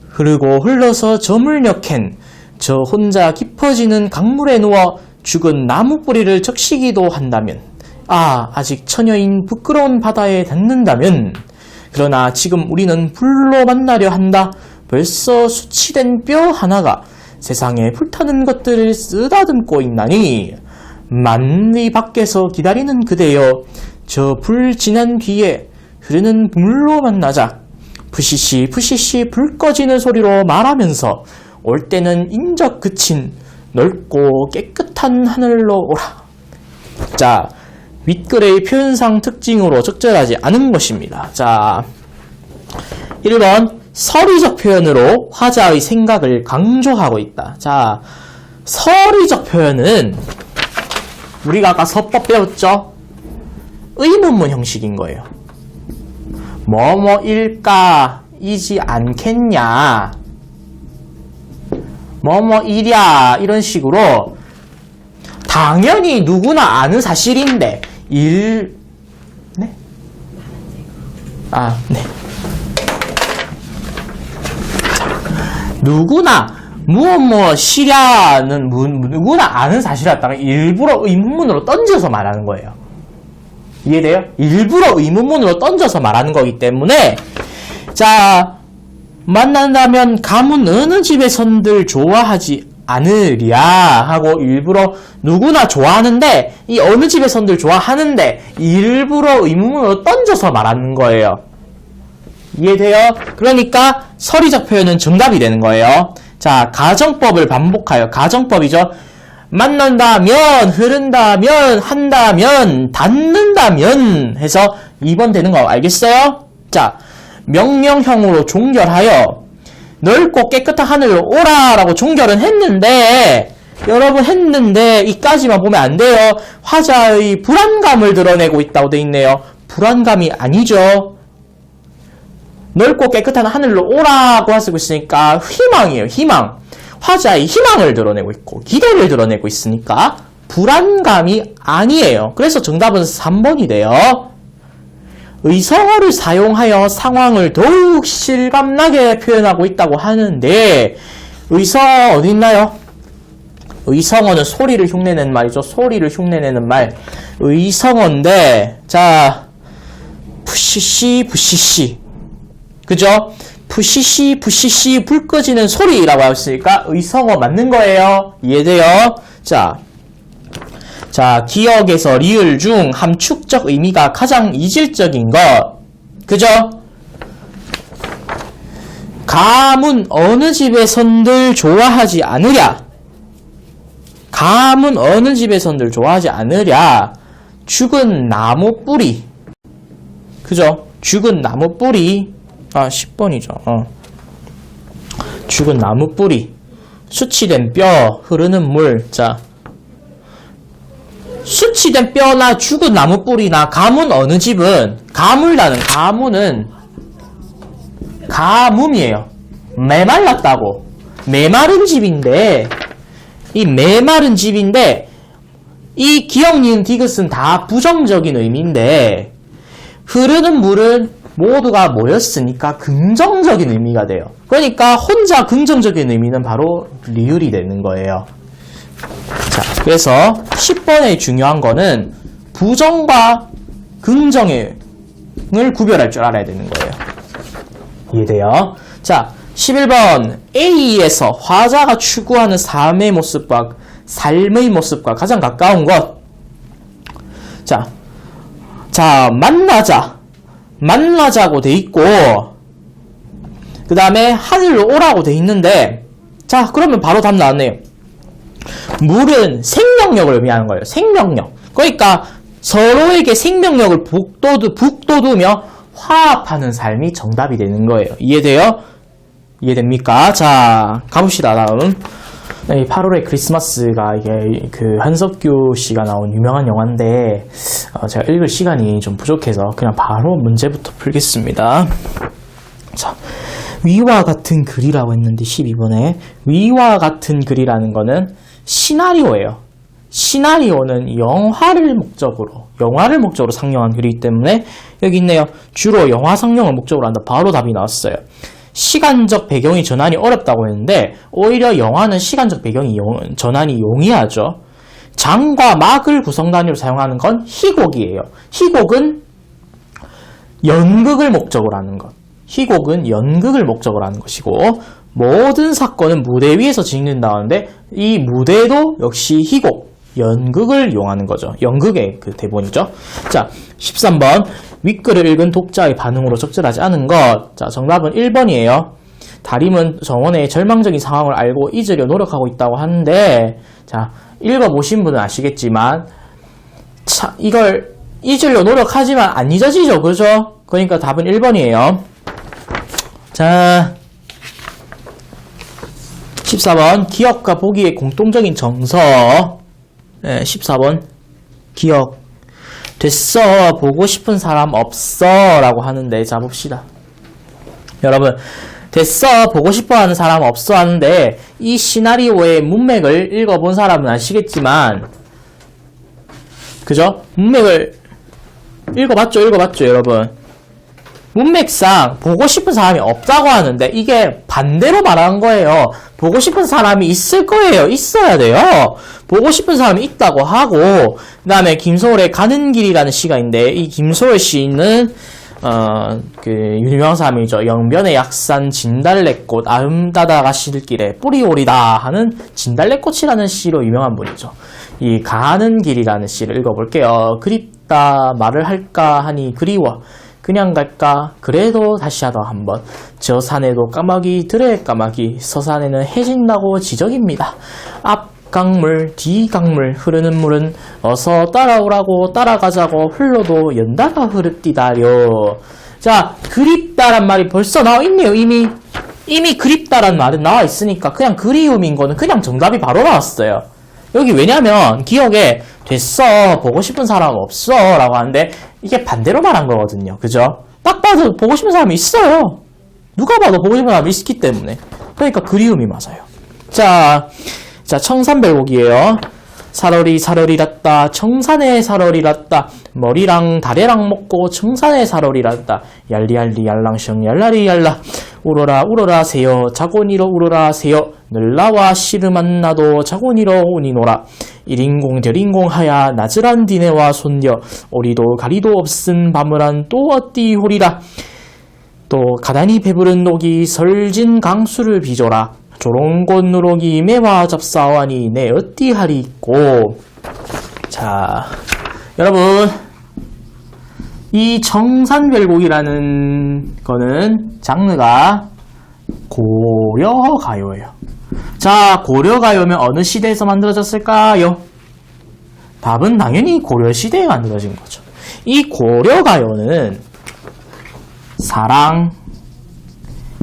흐르고 흘러서 저물녘엔 저 혼자 깊어지는 강물에 누워 죽은 나무 뿌리를 적시기도 한다면 아직 처녀인 부끄러운 바다에 닿는다면 그러나 지금 우리는 불로 만나려 한다. 벌써 수치된 뼈 하나가 세상에 불타는 것들을 쓰다듬고 있나니 만리 밖에서 기다리는 그대여 저 불 지난 뒤에 흐르는 물로 만나자. 푸시시 푸시시 불 꺼지는 소리로 말하면서 올 때는 인적 그친 넓고 깨끗한 하늘로 오라. 자, 윗글의 표현상 특징으로 적절하지 않은 것입니다. 자, 1번 서리적 표현으로 화자의 생각을 강조하고 있다. 자, 서리적 표현은 우리가 아까 서법 배웠죠? 의문문 형식인 거예요. 뭐뭐일까 이지 않겠냐, 뭐뭐이랴, 이런 식으로 당연히 누구나 아는 사실인데 네? 네. 누구나 무엇이랴는 누구나 아는 사실이었다가 일부러 의문문으로 던져서 말하는 거예요. 이해돼요? 일부러 의문문으로 던져서 말하는 거기 때문에 자, 만난다면 가문 어느 집에선들 좋아하지 않으랴 하고 일부러 누구나 좋아하는데 이 어느 집에선들 좋아하는데 일부러 의문문으로 던져서 말하는 거예요. 이해돼요? 그러니까 서리적 표현은 정답이 되는 거예요. 자, 가정법을 반복하여 가정법이죠. 만난다면, 흐른다면, 한다면, 닿는다면 해서 2번 되는 거 알겠어요? 자, 명령형으로 종결하여 넓고 깨끗한 하늘로 오라라고 종결은 했는데 여러분 했는데 이까지만 보면 안 돼요. 화자의 불안감을 드러내고 있다고 돼 있네요. 불안감이 아니죠. 넓고 깨끗한 하늘로 오라고 하고 있으니까 희망이에요. 희망. 화자의 희망을 드러내고 있고 기대를 드러내고 있으니까 불안감이 아니에요. 그래서 정답은 3번이 돼요. 의성어를 사용하여 상황을 더욱 실감나게 표현하고 있다고 하는데 의성어 어디 있나요? 의성어는 소리를 흉내내는 말이죠. 소리를 흉내내는 말. 의성어인데 자 푸시시 부시시 그죠? 푸시시 부시시 불 꺼지는 소리라고 했으니까 의성어 맞는 거예요. 이해돼요? 자, 기억에서 리을 중 함축적 의미가 가장 이질적인 것. 그죠? 감은 어느 집에선들 좋아하지 않으랴. 감은 어느 집에선들 좋아하지 않으랴. 죽은 나무 뿌리. 그죠? 죽은 나무 뿌리. 10번이죠. 죽은 나무 뿌리. 수치된 뼈, 흐르는 물. 자. 수치된 뼈나 죽은 나무 뿌리나 가문 어느 집은 가물라는 가문은 가뭄이에요. 메말랐다고. 메마른 집인데 이 메마른 집인데 이 기억, 니은, 디귿은 다 부정적인 의미인데 흐르는 물은 모두가 모였으니까 긍정적인 의미가 돼요. 그러니까 혼자 긍정적인 의미는 바로 리을이 되는 거예요. 자, 그래서 10번의 중요한 거는 부정과 긍정을 구별할 줄 알아야 되는 거예요. 이해돼요? 자, 11번 A에서 화자가 추구하는 삶의 모습과 가장 가까운 것. 자, 만나자고 돼 있고 그 다음에 하늘로 오라고 돼 있는데 자, 그러면 바로 답 나왔네요. 물은 생명력을 의미하는 거예요. 생명력. 그러니까 서로에게 생명력을 북돋우며 화합하는 삶이 정답이 되는 거예요. 이해돼요? 이해됩니까? 자, 가봅시다. 다음. 8월의 크리스마스가 이게 그 한석규 씨가 나온 유명한 영화인데 제가 읽을 시간이 좀 부족해서 그냥 바로 문제부터 풀겠습니다. 자, 위와 같은 글이라고 했는데 12번에 위와 같은 글이라는 거는 시나리오예요. 시나리오는 영화를 목적으로 상영한 글이기 때문에 여기 있네요. 주로 영화 상영을 목적으로 한다. 바로 답이 나왔어요. 시간적 배경이 전환이 어렵다고 했는데 오히려 영화는 시간적 배경이 전환이 용이하죠. 장과 막을 구성 단위로 사용하는 건 희곡이에요. 희곡은 연극을 목적으로 하는 것. 희곡은 연극을 목적으로 하는 것이고 모든 사건은 무대 위에서 진행된다는데 이 무대도 역시 희곡, 연극을 이용하는 거죠. 연극의 그 대본이죠. 자, 13번 윗글을 읽은 독자의 반응으로 적절하지 않은 것. 자, 정답은 1번이에요. 다림은 정원의 절망적인 상황을 알고 잊으려 노력하고 있다고 하는데 자, 읽어보신 분은 아시겠지만 자, 이걸 잊으려 노력하지만 안 잊어지죠. 그죠? 그러니까 답은 1번이에요. 자, 14번 기억과 보기의 공통적인 정서. 14번 기억. 됐어 보고 싶은 사람 없어 라고 하는데 자 봅시다. 여러분 됐어 보고 싶어 하는 사람 없어 하는데 이 시나리오의 문맥을 읽어본 사람은 아시겠지만 그죠? 문맥을 읽어봤죠 여러분. 문맥상 보고 싶은 사람이 없다고 하는데 이게 반대로 말한 거예요. 보고 싶은 사람이 있을 거예요. 있어야 돼요. 보고 싶은 사람이 있다고 하고 그 다음에 김소월의 가는 길이라는 시가 있는데 이 김소월 시인은 그 유명한 사람이죠. 영변의 약산 진달래꽃 아름다다 가실 길에 뿌리 오리다 하는 진달래꽃이라는 시로 유명한 분이죠. 이 가는 길이라는 시를 읽어볼게요. 그립다 말을 할까 하니 그리워 그냥 갈까 그래도 다시 하다 한번 저 산에도 까마귀 들에 까마귀 서산에는 해진다고 지적입니다. 앞 강물 뒤 강물 흐르는 물은 어서 따라오라고 따라가자고 흘러도 연달아 흐르띠다려. 자, 그립다란 말이 벌써 나와 있네요. 이미 그립다란 말은 나와 있으니까 그냥 그리움인 거는 그냥 정답이 바로 나왔어요. 여기 왜냐면 기억에 됐어 보고 싶은 사람 없어 라고 하는데 이게 반대로 말한 거거든요. 그죠? 딱 봐도 보고 싶은 사람이 있어요. 누가 봐도 보고 싶은 사람이 있기 때문에. 그러니까 그리움이 맞아요. 자 1300곡이에요. 사러리 사러리랐다 청산에 사러리랐다 머리랑 다래랑 먹고 청산에 사러리랐다 얄리얄리 얄랑셩 얄라리 얄라 울어라 울어라 새여 자곤이로 울어라 새여 늘라와 씨름한 나도 자곤이로 오니노라 일인공 덜인공 하야 나즈란 디네와 손녀 오리도 가리도 없은 밤을한 또 어띠 호리라 또 가다니 배부른 녹이 설진 강수를 빚어라 조롱꽃 누룩이 매와 잡사와니 내 어띠하리 있고. 자, 여러분 이 청산별곡이라는 거는 장르가 고려가요예요. 자, 고려가요면 어느 시대에서 만들어졌을까요? 답은 당연히 고려시대에 만들어진 거죠. 이 고려가요는 사랑,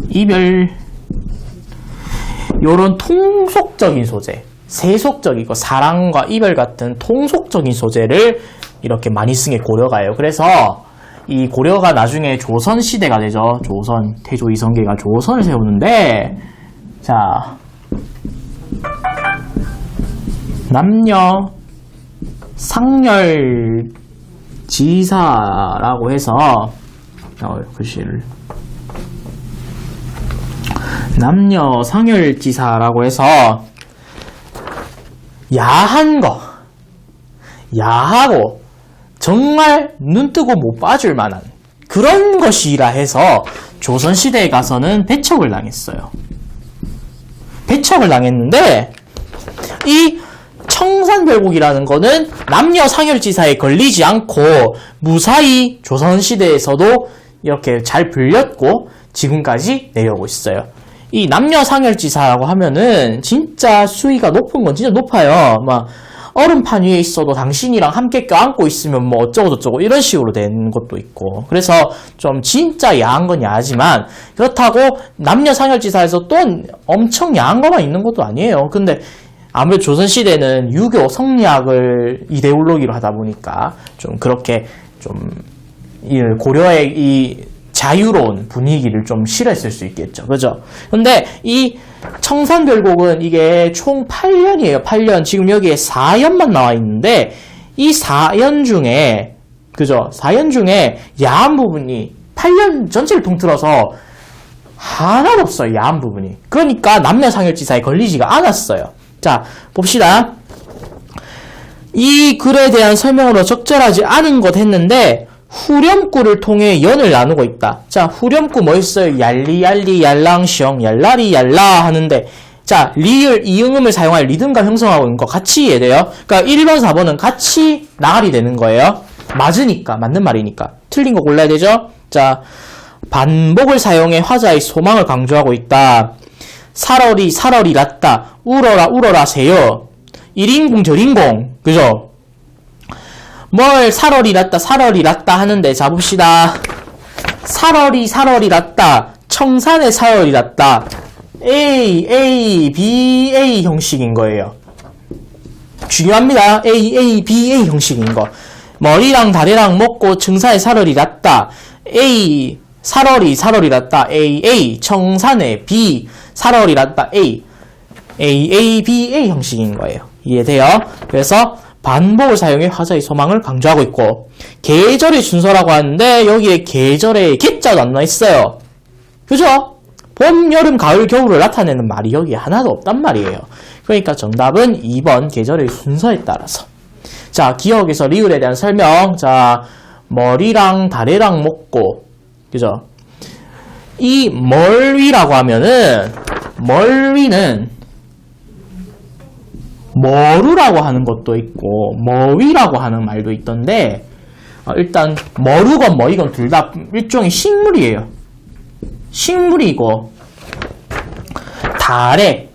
이별, 요런 통속적인 소재, 세속적이고 사랑과 이별 같은 통속적인 소재를 이렇게 많이 쓴 게 고려가예요. 그래서 이 고려가 나중에 조선시대가 되죠. 조선, 태조 이성계가 조선을 세우는데, 자, 남녀 상렬지사라고 해서 글씨를 남녀 상열지사라고 해서 야한 거, 야하고 정말 눈뜨고 못 봐줄 만한 그런 것이라 해서 조선시대에 가서는 배척을 당했어요. 배척을 당했는데 이 청산별곡이라는 거는 남녀 상열지사에 걸리지 않고 무사히 조선시대에서도 이렇게 잘 불렸고 지금까지 내려오고 있어요. 이 남녀 상열지사라고 하면은 진짜 수위가 높은 건 진짜 높아요. 막 얼음판 위에 있어도 당신이랑 함께 껴안고 있으면 뭐 어쩌고 저쩌고 이런 식으로 된 것도 있고. 그래서 좀 진짜 야한 건 야하지만 그렇다고 남녀 상열지사에서 또 엄청 야한 것만 있는 것도 아니에요. 근데 아무래도 조선시대는 유교 성리학을 이데올로기로 하다 보니까 좀 그렇게 좀 고려의 이 자유로운 분위기를 좀 싫어했을 수 있겠죠. 그죠? 근데 이 청산별곡은 이게 총 8연이에요. 8연. 지금 여기에 4연만 나와 있는데 이 4연 중에 그죠? 4연 중에 야한 부분이 8연 전체를 통틀어서 하나도 없어요. 야한 부분이. 그러니까 남녀 상열지사에 걸리지가 않았어요. 자, 봅시다. 이 글에 대한 설명으로 적절하지 않은 것 했는데 후렴구를 통해 연을 나누고 있다. 자, 후렴구 뭐 있어요? 얄리얄리 얄랑셩 얄라리 얄라 하는데 자, 리을 이응음을 사용할 리듬감 형성하고 있는 거 같이 이해돼요. 그러니까 1번, 4번은 같이 나갈이 되는 거예요. 맞으니까, 맞는 말이니까. 틀린 거 골라야 되죠? 자, 반복을 사용해 화자의 소망을 강조하고 있다. 사러리 사러리 랐다. 울어라 울어라 새여. 1인공 저인공. 그죠? 뭘 사러리 랐다 사러리 랐다 하는데 자 봅시다. 사러리 사러리 랐다 청산에 사러리 랐다 A, A, B, A 형식인 거예요. 중요합니다. A, A, B, A 형식인 거. 머리랑 다리랑 먹고 청산에 사러리 랐다 A, 사러리 사러리 랐다 A, A, 청산에 B, 사러리 랐다 A, A, A, B, A 형식인 거예요. 이해돼요? 그래서 반복을 사용해 화자의 소망을 강조하고 있고 계절의 순서라고 하는데 여기에 계절에 계자도 안 나있어요. 그죠? 봄, 여름, 가을, 겨울을 나타내는 말이 여기에 하나도 없단 말이에요. 그러니까 정답은 2번 계절의 순서에 따라서. 자, 기억에서 리을에 대한 설명. 자, 머리랑 다래랑 먹고 그죠? 이 멀위라고 하면은 멀위는 머루라고 하는 것도 있고 머위라고 하는 말도 있던데 일단 머루건 머위건 둘 다 일종의 식물이에요. 식물이고 달래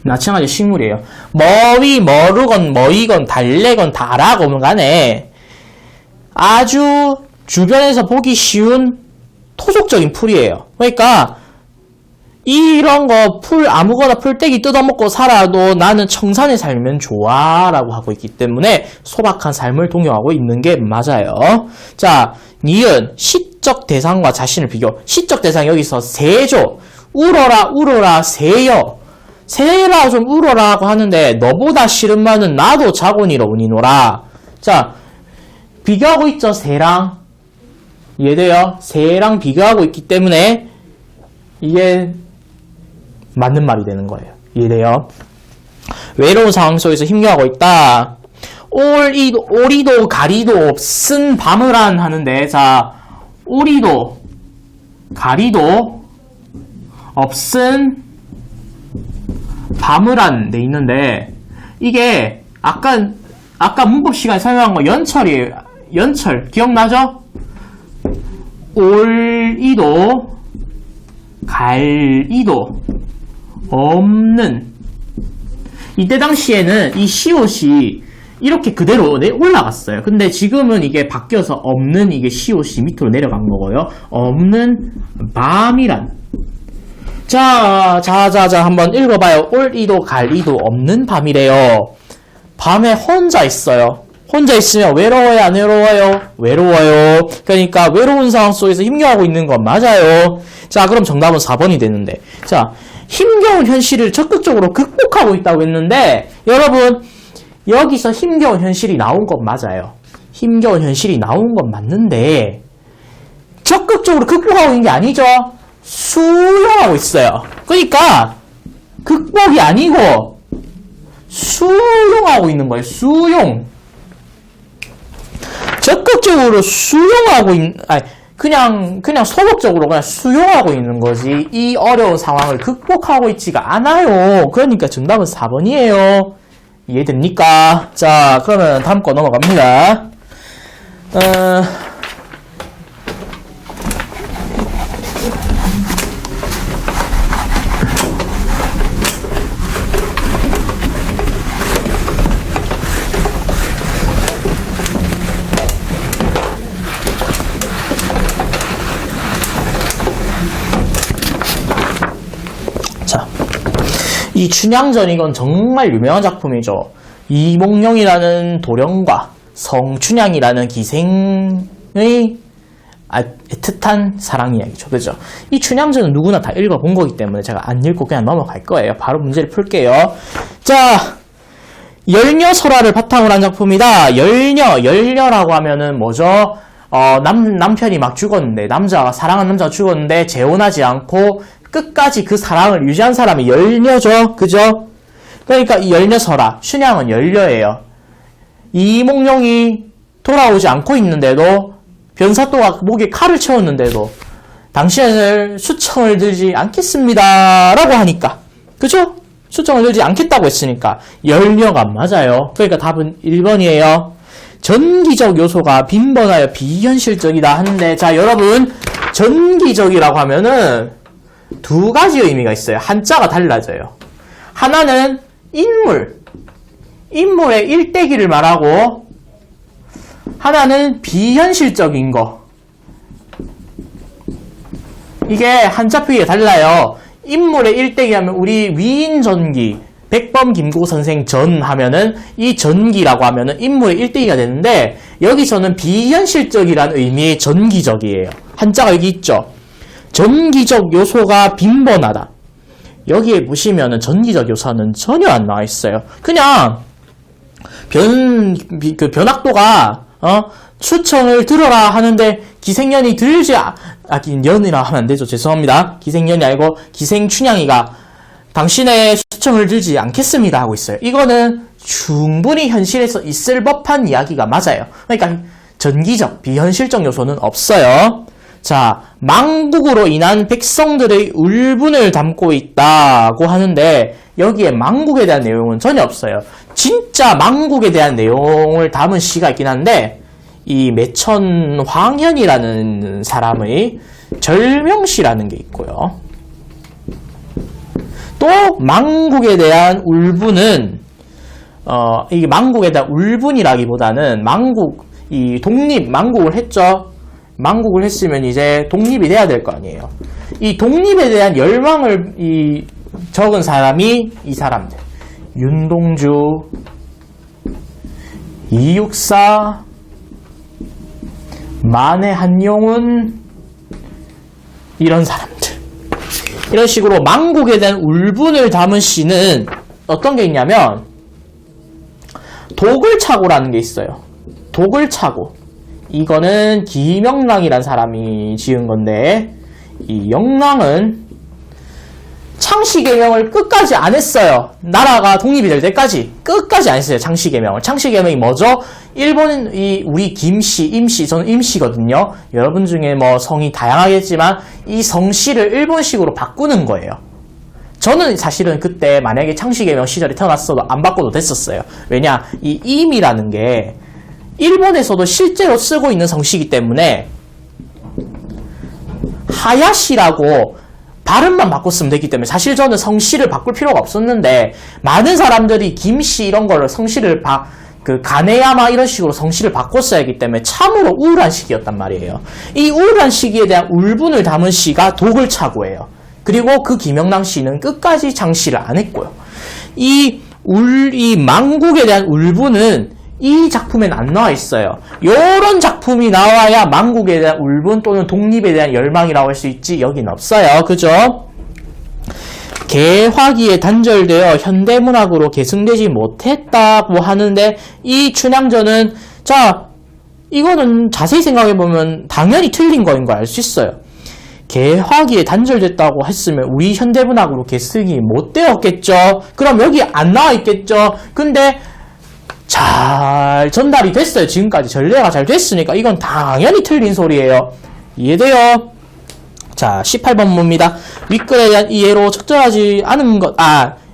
마찬가지 식물이에요. 머위 머루건 머위건 달래건 다라건 간에 아주 주변에서 보기 쉬운 토속적인 풀이에요. 그러니까 이런 거 풀 아무거나 풀떼기 뜯어먹고 살아도 나는 청산에 살면 좋아 라고 하고 있기 때문에 소박한 삶을 동요하고 있는 게 맞아요. 자, 니은 시적 대상과 자신을 비교. 시적 대상 여기서 세조 울어라 울어라 새여. 새라 좀 울어라고 하는데 너보다 싫은 말은 나도 자곤이로 우니노라. 자, 비교하고 있죠, 새랑. 이해돼요? 새랑 비교하고 있기 때문에 이게 맞는 말이 되는 거예요. 이해돼요? 외로운 상황 속에서 힘겨워하고 있다. 오리도 가리도 없은 밤을안 하는데, 자, 오리도 가리도 없은 밤을안 돼 있는데, 이게 아까 문법 시간에 설명한 거 연철이에요. 연철 기억나죠? 올이도 갈이도 없는, 이때 당시에는 이 시옷이 이렇게 그대로 올라갔어요. 근데 지금은 이게 바뀌어서 없는, 이게 시옷이 밑으로 내려간 거고요. 없는 밤이란. 자, 한번 읽어봐요. 올이도 갈이도 없는 밤이래요. 밤에 혼자 있어요. 혼자 있으면 외로워요, 안 외로워요? 외로워요. 그러니까 외로운 상황 속에서 힘겨워하고 있는 건 맞아요. 자, 그럼 정답은 4번이 되는데. 자, 힘겨운 현실을 적극적으로 극복하고 있다고 했는데, 여러분, 여기서 힘겨운 현실이 나온 건 맞아요. 힘겨운 현실이 나온 건 맞는데, 적극적으로 극복하고 있는 게 아니죠? 수용하고 있어요. 그러니까, 극복이 아니고, 수용하고 있는 거예요. 수용. 적극적으로 수용하고 그냥 소극적으로 그냥 수용하고 있는 거지. 이 어려운 상황을 극복하고 있지가 않아요. 그러니까 정답은 4번이에요. 이해됩니까? 자, 그러면 다음 거 넘어갑니다. 이 춘향전, 이건 정말 유명한 작품이죠. 이몽룡이라는 도령과 성춘향이라는 기생의 애틋한 사랑 이야기죠. 그죠? 이 춘향전은 누구나 다 읽어본 거기 때문에 제가 안 읽고 그냥 넘어갈 거예요. 바로 문제를 풀게요. 자, 열녀설화를 바탕으로 한 작품이다. 열녀라고 하면은 뭐죠? 남편이 막 죽었는데, 사랑하는 남자가 죽었는데 재혼하지 않고 끝까지 그 사랑을 유지한 사람이 열녀죠. 그죠? 그러니까 이 열녀설화, 춘향은 열녀예요. 이몽룡이 돌아오지 않고 있는데도, 변사또가 목에 칼을 채웠는데도 당신을 수청을 들지 않겠습니다 라고 하니까, 그죠? 수청을 들지 않겠다고 했으니까 열녀가 맞아요. 그러니까 답은 1번이에요. 전기적 요소가 빈번하여 비현실적이다 하는데, 자, 여러분, 전기적이라고 하면은 두 가지 의미가 있어요. 한자가 달라져요. 하나는 인물의 일대기를 말하고, 하나는 비현실적인 거. 이게 한자 표기가 달라요. 인물의 일대기 하면 우리 위인전기, 백범 김구 선생 전 하면은 이 전기라고 하면은 인물의 일대기가 되는데, 여기서는 비현실적이라는 의미의 전기적이에요. 한자가 여기 있죠. 전기적 요소가 빈번하다. 여기에 보시면은 전기적 요소는 전혀 안 나와 있어요. 그냥 변학도가 수청을 들어라 하는데 기생년이 들지 년이라 하면 안 되죠. 죄송합니다. 기생년이 아니고 기생춘향이가 당신의 수청을 들지 않겠습니다 하고 있어요. 이거는 충분히 현실에서 있을 법한 이야기가 맞아요. 그러니까 전기적, 비현실적 요소는 없어요. 자, 망국으로 인한 백성들의 울분을 담고 있다고 하는데, 여기에 망국에 대한 내용은 전혀 없어요. 진짜 망국에 대한 내용을 담은 시가 있긴 한데, 이 매천황현이라는 사람의 절명시라는 게 있고요. 또 망국에 대한 울분은 이게 망국에 대한 울분이라기보다는 망국을 했죠. 망국을 했으면 이제 독립이 돼야 될 거 아니에요. 이 독립에 대한 열망을 적은 사람이 이 사람들. 윤동주, 이육사, 만해 한용운, 이런 사람들. 이런 식으로 망국에 대한 울분을 담은 시는 어떤 게 있냐면 독을차고라는 게 있어요. 독을차고. 이거는 김영랑이라는 사람이 지은 건데 이 영랑은 창씨개명을 끝까지 안 했어요. 나라가 독립이 될 때까지 끝까지 안 했어요. 창씨개명을. 창씨개명이 뭐죠? 일본 우리 김씨, 임씨, 저는 임씨거든요. 여러분 중에 뭐 성이 다양하겠지만 이 성씨를 일본식으로 바꾸는 거예요. 저는 사실은 그때 만약에 창씨개명 시절에 태어났어도 안 바꿔도 됐었어요. 왜냐? 이 임이라는 게 일본에서도 실제로 쓰고 있는 성씨이기 때문에 하야시라고 발음만 바꿨으면 됐기 때문에 사실 저는 성씨를 바꿀 필요가 없었는데 많은 사람들이 김씨 이런 거를 성씨를 가네야마 이런 식으로 성씨를 바꿨어야 하기 때문에 참으로 우울한 시기였단 말이에요. 이 우울한 시기에 대한 울분을 담은 시가 독을차고예요. 그리고 그 김영랑 씨는 끝까지 장씨를 안 했고요. 이 망국에 대한 울분은 이 작품엔 안 나와 있어요. 요런 작품이 나와야 망국에 대한 울분 또는 독립에 대한 열망이라고 할 수 있지 여긴 없어요. 그죠? 개화기에 단절되어 현대문학으로 계승되지 못했다고 하는데 이 춘향전은 자 이거는 자세히 생각해보면 당연히 틀린 거인 걸 알 수 있어요. 개화기에 단절됐다고 했으면 우리 현대문학으로 계승이 못 되었겠죠. 그럼 여기 안 나와 있겠죠. 근데 잘 전달이 됐어요. 지금까지 전례가 잘 됐으니까 이건 당연히 틀린 소리예요. 이해돼요? 자, 18번 봅니다. 윗글에 대한 이해로 적절하지 않은 것.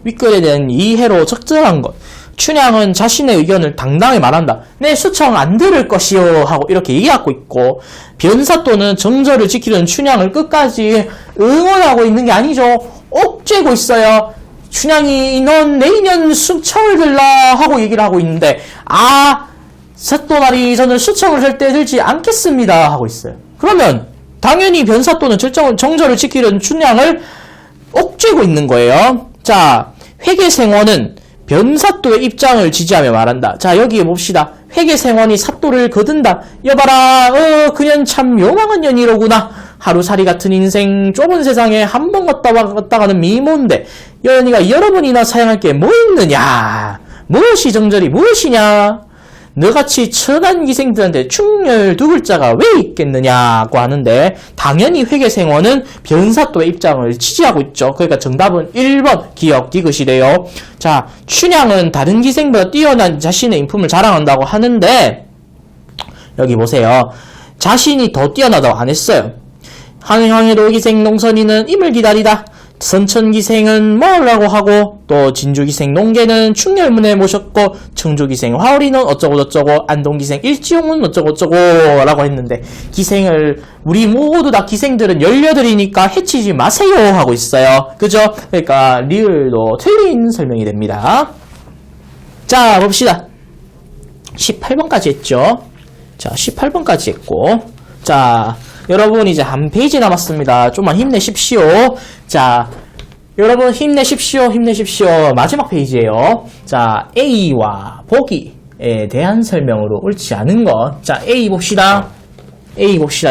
윗글에 대한 이해로 적절한 것. 춘향은 자신의 의견을 당당히 말한다. 내 수청 안 들을 것이요 하고 이렇게 얘기하고 있고, 변사또는 정절을 지키려는 춘향을 끝까지 응원하고 있는 게 아니죠. 억제고 있어요. 춘향이 넌 내년 수청을 들라 하고 얘기를 하고 있는데 사또나리 저는 수청을 절대 들지 않겠습니다 하고 있어요. 그러면 당연히 변사또는 정절을 지키려는 춘향을 억제고 있는 거예요. 자, 회계생원은 변사또의 입장을 지지하며 말한다. 자, 여기에 봅시다. 회계생원이 사또를 거둔다. 여봐라, 그년 참 요망한 년이로구나. 하루살이 같은 인생, 좁은 세상에 한 번 갔다 가는 미모인데 여연이가 여러 번이나 사양할 게 뭐 있느냐? 무엇이 정절이 무엇이냐? 너같이 천한 기생들한테 충렬 두 글자가 왜 있겠느냐고 하는데 당연히 회계생원은 변사또의 입장을 지지하고 있죠. 그러니까 정답은 1번 기억 디귿이래요. 자, 춘향은 다른 기생보다 뛰어난 자신의 인품을 자랑한다고 하는데 여기 보세요. 자신이 더 뛰어나다고 안 했어요. 항해도 기생 농선이는 임을 기다리다. 선천기생은 뭐라고 하고 또 진주기생 농계는 충렬문에 모셨고 청주기생 화오리는 어쩌고저쩌고 안동기생 일지용은 어쩌고저쩌고 라고 했는데 기생을 우리 모두 다 기생들은 18이니까 해치지 마세요 하고 있어요. 그죠? 그러니까 리을도 틀린 설명이 됩니다. 자, 봅시다. 18번까지 했죠. 자, 18번까지 했고 자, 여러분 이제 한 페이지 남았습니다. 좀만 힘내십시오. 자, 여러분 힘내십시오. 마지막 페이지예요. 자, A와 보기에 대한 설명으로 옳지 않은 것. 자, A 봅시다.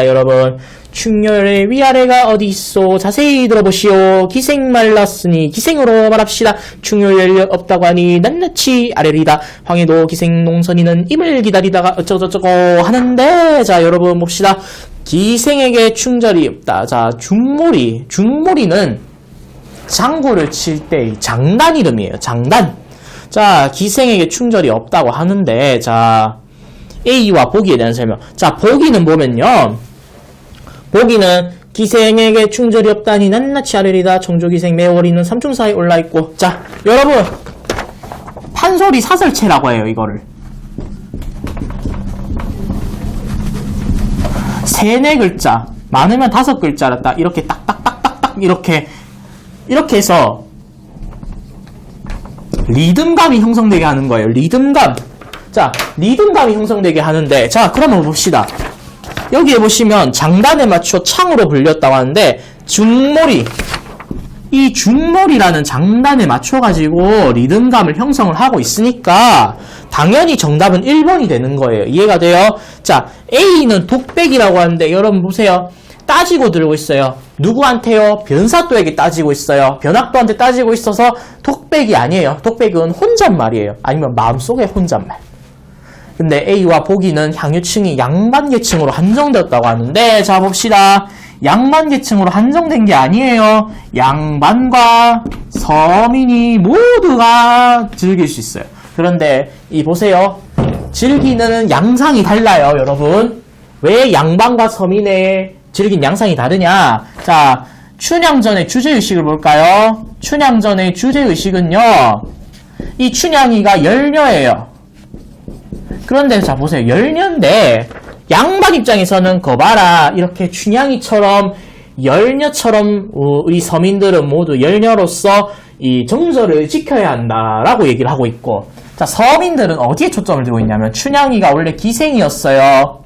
여러분. 충렬의 위아래가 어디 있소? 자세히 들어보시오. 기생 말랐으니 기생으로 말합시다. 충렬 연력 없다고 하니 낱낱이 아래리다. 황해도 기생 농선이는 임을 기다리다가 어쩌고저쩌고 하는데 자, 여러분 봅시다. 기생에게 충절이 없다. 자, 중몰이는 장구를 칠 때 장단 이름이에요. 장단. 자, 기생에게 충절이 없다고 하는데 자, A와 보기에 대한 설명. 자, 보기는 보면요. 보기는 기생에게 충절이 없다니 낱낱이 아래리다. 청조기생 매월이는 삼중사에 올라있고. 자, 여러분 판소리 사설체라고 해요. 이거를 3-4글자 많으면 5글자를 딱 이렇게 딱딱딱딱딱 이렇게 해서 리듬감이 형성되게 하는 거예요. 리듬감. 자, 리듬감이 형성되게 하는데 자, 그러면 봅시다. 여기에 보시면 장단에 맞춰 창으로 불렸다고 하는데 중몰이, 이 중몰이라는 장단에 맞춰가지고 리듬감을 형성을 하고 있으니까 당연히 정답은 1번이 되는 거예요. 이해가 돼요? 자, A는 독백이라고 하는데 여러분 보세요. 따지고 들고 있어요. 누구한테요? 변사또에게 따지고 있어요. 변학도한테 따지고 있어서 독백이 아니에요. 독백은 혼잣말이에요. 아니면 마음속의 혼잣말. 근데 A와 보기는 향유층이 양반계층으로 한정되었다고 하는데, 자 봅시다. 양반계층으로 한정된 게 아니에요. 양반과 서민이 모두가 즐길 수 있어요. 그런데 이 보세요. 즐기는 양상이 달라요, 여러분. 왜 양반과 서민의 즐긴 양상이 다르냐? 자, 춘향전의 주제의식을 볼까요? 춘향전의 주제의식은요, 이 춘향이가 열녀예요. 그런데 자 보세요. 열녀인데 양반 입장에서는 거봐라, 이렇게 춘향이처럼 열녀처럼 우리 서민들은 모두 열녀로서 이 정절을 지켜야 한다라고 얘기를 하고 있고, 자 서민들은 어디에 초점을 두고 있냐면 춘향이가 원래 기생이었어요.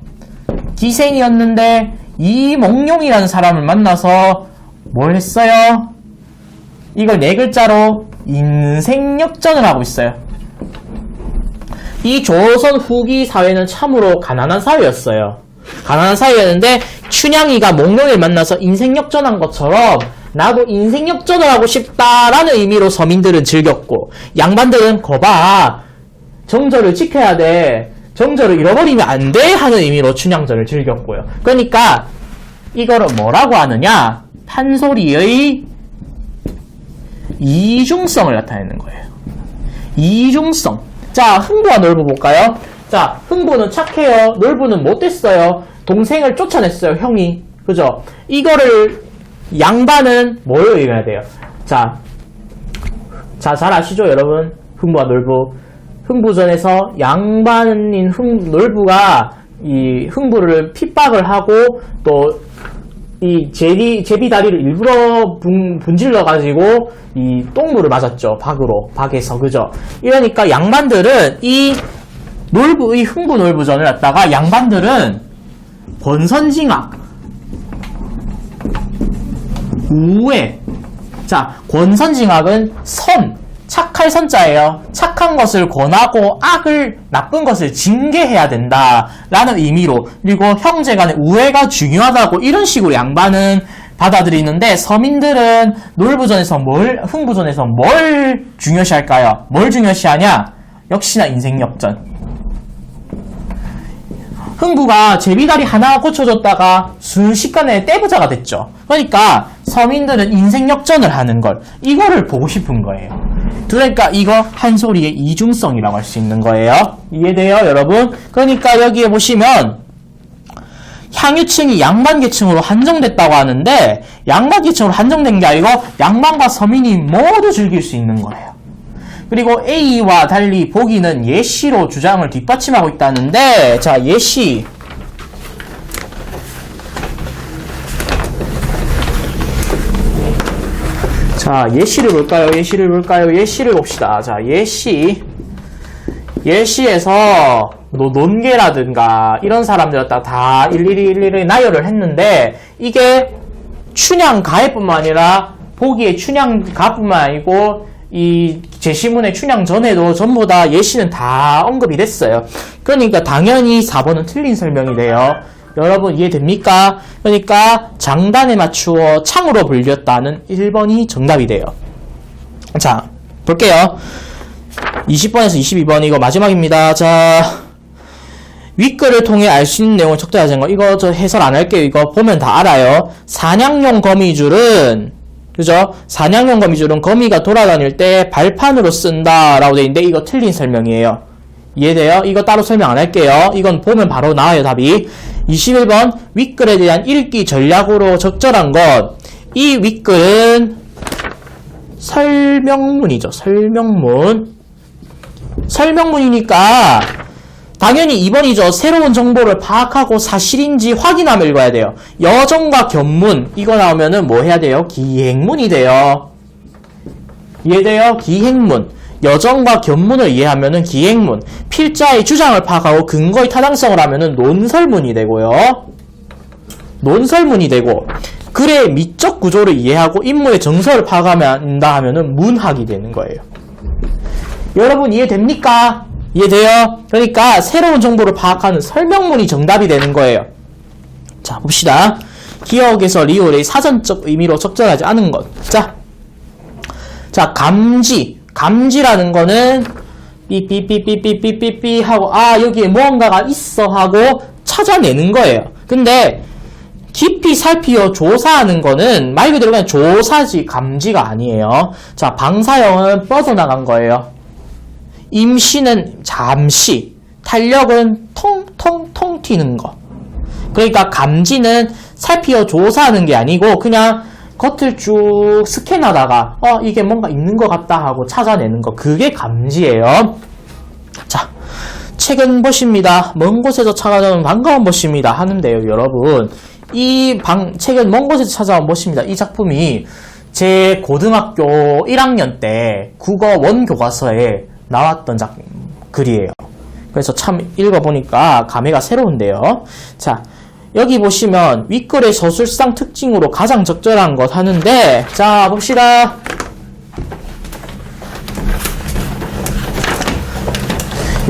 기생이었는데 이몽룡이라는 사람을 만나서 뭘 했어요? 이걸 네 글자로 인생역전을 하고 있어요. 이 조선 후기 사회는 참으로 가난한 사회였어요. 가난한 사회였는데 춘향이가 몽룡을 만나서 인생역전한 것처럼 나도 인생역전을 하고 싶다라는 의미로 서민들은 즐겼고, 양반들은 거봐, 정절을 지켜야 돼, 정절을 잃어버리면 안 돼 하는 의미로 춘향전을 즐겼고요. 그러니까 이거를 뭐라고 하느냐? 판소리의 이중성을 나타내는 거예요. 이중성. 자, 흥부와 놀부 볼까요? 자, 흥부는 착해요. 놀부는 못됐어요. 동생을 쫓아냈어요, 형이. 그죠? 이거를 양반은 뭘 의미해야 돼요? 자, 잘 아시죠, 여러분? 흥부와 놀부. 흥부전에서 양반인 놀부가 이 흥부를 핍박을 하고 또 이 제비다리를 일부러 분질러가지고 이 똥물을 맞았죠. 박에서. 그죠? 이러니까 양반들은 이 흥부 놀부전을 갖다가 양반들은 권선징악, 우애. 자, 권선징악은 착할 선자예요. 착한 것을 권하고 나쁜 것을 징계해야 된다라는 의미로, 그리고 형제간의 우애가 중요하다고 이런 식으로 양반은 받아들이는데, 서민들은 흥부전에서 뭘 중요시할까요? 뭘 중요시하냐? 역시나 인생역전. 흥부가 제비다리 하나 고쳐줬다가 순식간에 떼부자가 됐죠. 그러니까 서민들은 인생역전을 하는 걸, 이거를 보고 싶은 거예요. 그러니까 이거 한소리의 이중성이라고 할 수 있는 거예요. 이해돼요, 여러분? 그러니까 여기에 보시면 향유층이 양반계층으로 한정됐다고 하는데, 양반계층으로 한정된 게 아니고 양반과 서민이 모두 즐길 수 있는 거예요. 그리고 A와 달리 보기는 예시로 주장을 뒷받침하고 있다는데, 자, 예시. 자, 예시를 볼까요? 예시를 봅시다. 자, 예시에서 논계라든가 이런 사람들 다 일일이 나열을 했는데, 이게 춘향 가해뿐만 아니라 보기의 춘향 가뿐만 아니고 이 제시문의 춘향 전에도 전부 다 예시는 다 언급이 됐어요. 그러니까 당연히 4번은 틀린 설명이 돼요. 여러분 이해됩니까? 그러니까 장단에 맞추어 창으로 불렸다는 1번이 정답이 돼요. 자, 볼게요. 20번에서 22번 이거 마지막입니다. 자, 윗글을 통해 알 수 있는 내용을 적절하지 거. 이거 저 해설 안 할게요. 이거 보면 다 알아요. 사냥용 거미줄은, 그죠? 사냥용 거미줄은 거미가 돌아다닐 때 발판으로 쓴다라고 되어 있는데, 이거 틀린 설명이에요. 이해돼요? 이거 따로 설명 안 할게요. 이건 보면 바로 나와요, 답이. 21번 윗글에 대한 읽기 전략으로 적절한 것. 이 윗글은 설명문이죠. 설명문이니까 당연히 2번이죠. 새로운 정보를 파악하고 사실인지 확인하며 읽어야 돼요. 여정과 견문 이거 나오면은 뭐 해야 돼요? 기행문이 돼요. 이해돼요? 기행문. 여정과 견문을 이해하면은 기행문. 필자의 주장을 파악하고 근거의 타당성을 하면은 논설문이 되고요. 논설문이 되고, 글의 미적 구조를 이해하고 인물의 정서를 파악한다 하면은 문학이 되는 거예요. 여러분 이해됩니까? 이해돼요? 그러니까 새로운 정보를 파악하는 설명문이 정답이 되는 거예요. 자, 봅시다. 기억에서 리을의 사전적 의미로 적절하지 않은 것. 자, 감지라는 거는 삐삐삐삐삐삐삐삐 하고 여기에 무언가가 있어 하고 찾아내는 거예요. 근데 깊이 살피어 조사하는 거는 말 그대로 그냥 조사지 감지가 아니에요. 자, 방사형은 뻗어나간 거예요. 임시는 잠시, 탄력은 통통통 튀는 거. 그러니까 감지는 살피어 조사하는 게 아니고 그냥 겉을 쭉 스캔하다가 이게 뭔가 있는 것 같다 하고 찾아내는 거. 그게 감지예요. 자, 책은 보십니다. 먼 곳에서 찾아온 반가운 것입니다 하는데요, 여러분. 책은 먼 곳에서 찾아온 것입니다. 이 작품이 제 고등학교 1학년 때 국어 원교과서에 나왔던 글이에요. 그래서 참 읽어보니까 감회가 새로운데요. 자, 여기 보시면 윗글의 서술상 특징으로 가장 적절한 것 하는데, 자, 봅시다.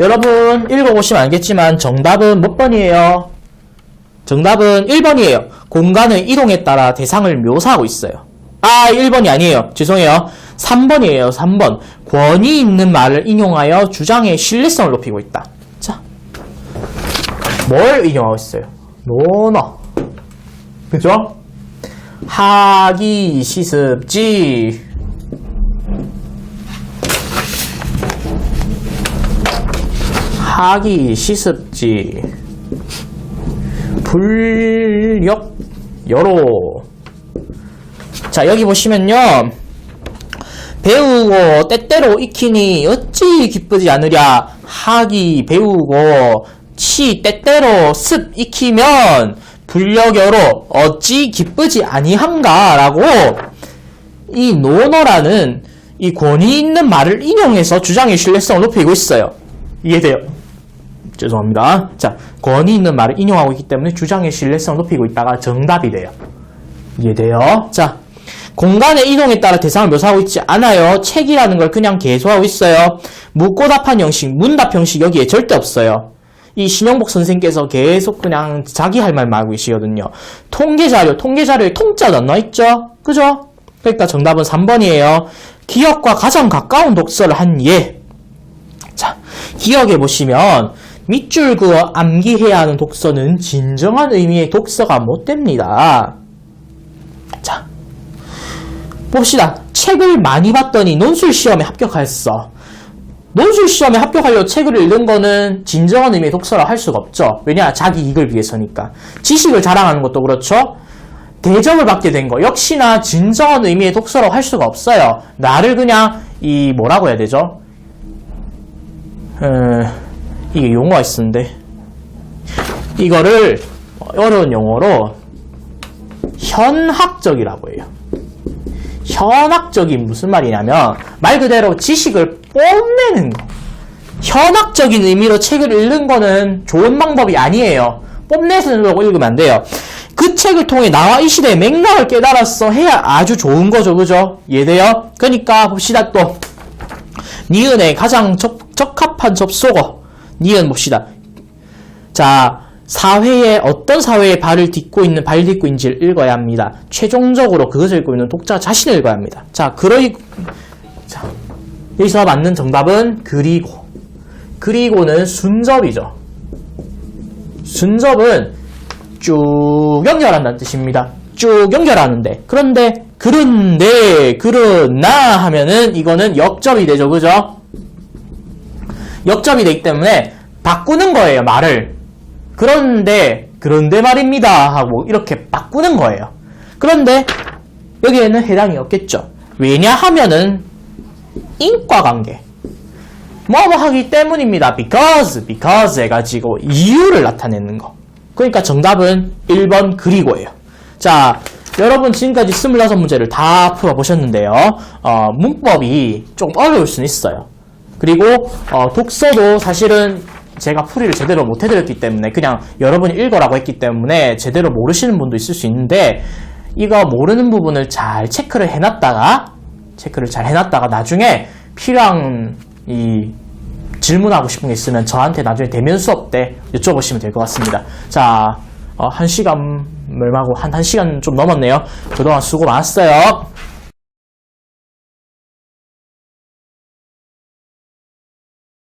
여러분 읽어보시면 알겠지만 정답은 몇 번이에요? 정답은 1번이에요. 공간의 이동에 따라 대상을 묘사하고 있어요. 1번이 아니에요. 죄송해요. 3번이에요. 3번. 권위 있는 말을 인용하여 주장의 신뢰성을 높이고 있다. 자, 뭘 인용하고 있어요? 논어. 그죠? 하기 시습지. 하기 시습지. 불력 여로. 자, 여기 보시면요, 배우고 때때로 익히니 어찌 기쁘지 않으랴. 하기 배우고 치 때때로 습 익히면 불력여로 어찌 기쁘지 아니한가 라고 이 논어라는 이 권위 있는 말을 인용해서 주장의 신뢰성을 높이고 있어요. 이해돼요? 죄송합니다. 자, 권위 있는 말을 인용하고 있기 때문에 주장의 신뢰성을 높이고 있다가 정답이 돼요. 이해돼요? 자, 공간의 이동에 따라 대상을 묘사하고 있지 않아요. 책이라는 걸 그냥 개소하고 있어요. 묻고 답한 형식, 문답 형식 여기에 절대 없어요. 이 신영복 선생님께서 계속 그냥 자기 할 말만 하고 계시거든요. 통계자료에 통자도 안 나와있죠? 그죠? 그러니까 정답은 3번이에요. 기억과 가장 가까운 독서를 한 예. 자, 기억해 보시면 밑줄 그어 암기해야 하는 독서는 진정한 의미의 독서가 못 됩니다. 자, 봅시다. 책을 많이 봤더니 논술시험에 합격했어. 논술시험에 합격하려고 책을 읽는 거는 진정한 의미의 독서라 할 수가 없죠. 왜냐? 자기 이익을 위해서니까. 지식을 자랑하는 것도 그렇죠. 대접을 받게 된 거 역시나 진정한 의미의 독서라고 할 수가 없어요. 나를 그냥 뭐라고 해야 되죠? 이게 용어가 있었는데 이거를 어려운 용어로 현학적이라고 해요. 현학적이 무슨 말이냐면 말 그대로 지식을 뽐내는 거. 현학적인 의미로 책을 읽는 거는 좋은 방법이 아니에요. 뽐내서라고 읽으면 안 돼요. 그 책을 통해 나와 이 시대의 맥락을 깨달았어 해야 아주 좋은 거죠. 그죠? 이해돼요? 그러니까 봅시다. 또 니은의 가장 적합한 접속어 니은 봅시다. 자, 사회에 어떤 사회에 발을 딛고 있는지를 읽어야 합니다. 최종적으로 그것을 읽고 있는 독자 자신을 읽어야 합니다. 자, 자, 여기서 맞는 정답은 그리고는 순접이죠. 순접은 쭉 연결한다는 뜻입니다. 쭉 연결하는데. 그러나 하면은 이거는 역접이 되죠. 그죠? 역접이 되기 때문에 바꾸는 거예요, 말을. 그런데 말입니다 하고 이렇게 바꾸는 거예요. 그런데 여기에는 해당이 없겠죠. 왜냐하면은 인과관계 뭐 하기 때문입니다. because 해가지고 이유를 나타내는 거. 그러니까 정답은 1번 그리고예요. 자, 여러분 지금까지 26문제를 다 풀어보셨는데요. 문법이 좀 어려울 수는 있어요. 그리고 독서도 사실은 제가 풀이를 제대로 못 해드렸기 때문에 그냥 여러분이 읽으라고 했기 때문에 제대로 모르시는 분도 있을 수 있는데 이거 모르는 부분을 잘 체크를 해놨다가 나중에 필요한 질문하고 싶은 게 있으면 저한테 나중에 대면 수업 때 여쭤보시면 될 것 같습니다. 자, 1시간 얼마고 한 1시간 좀 넘었네요. 그동안 수고 많았어요.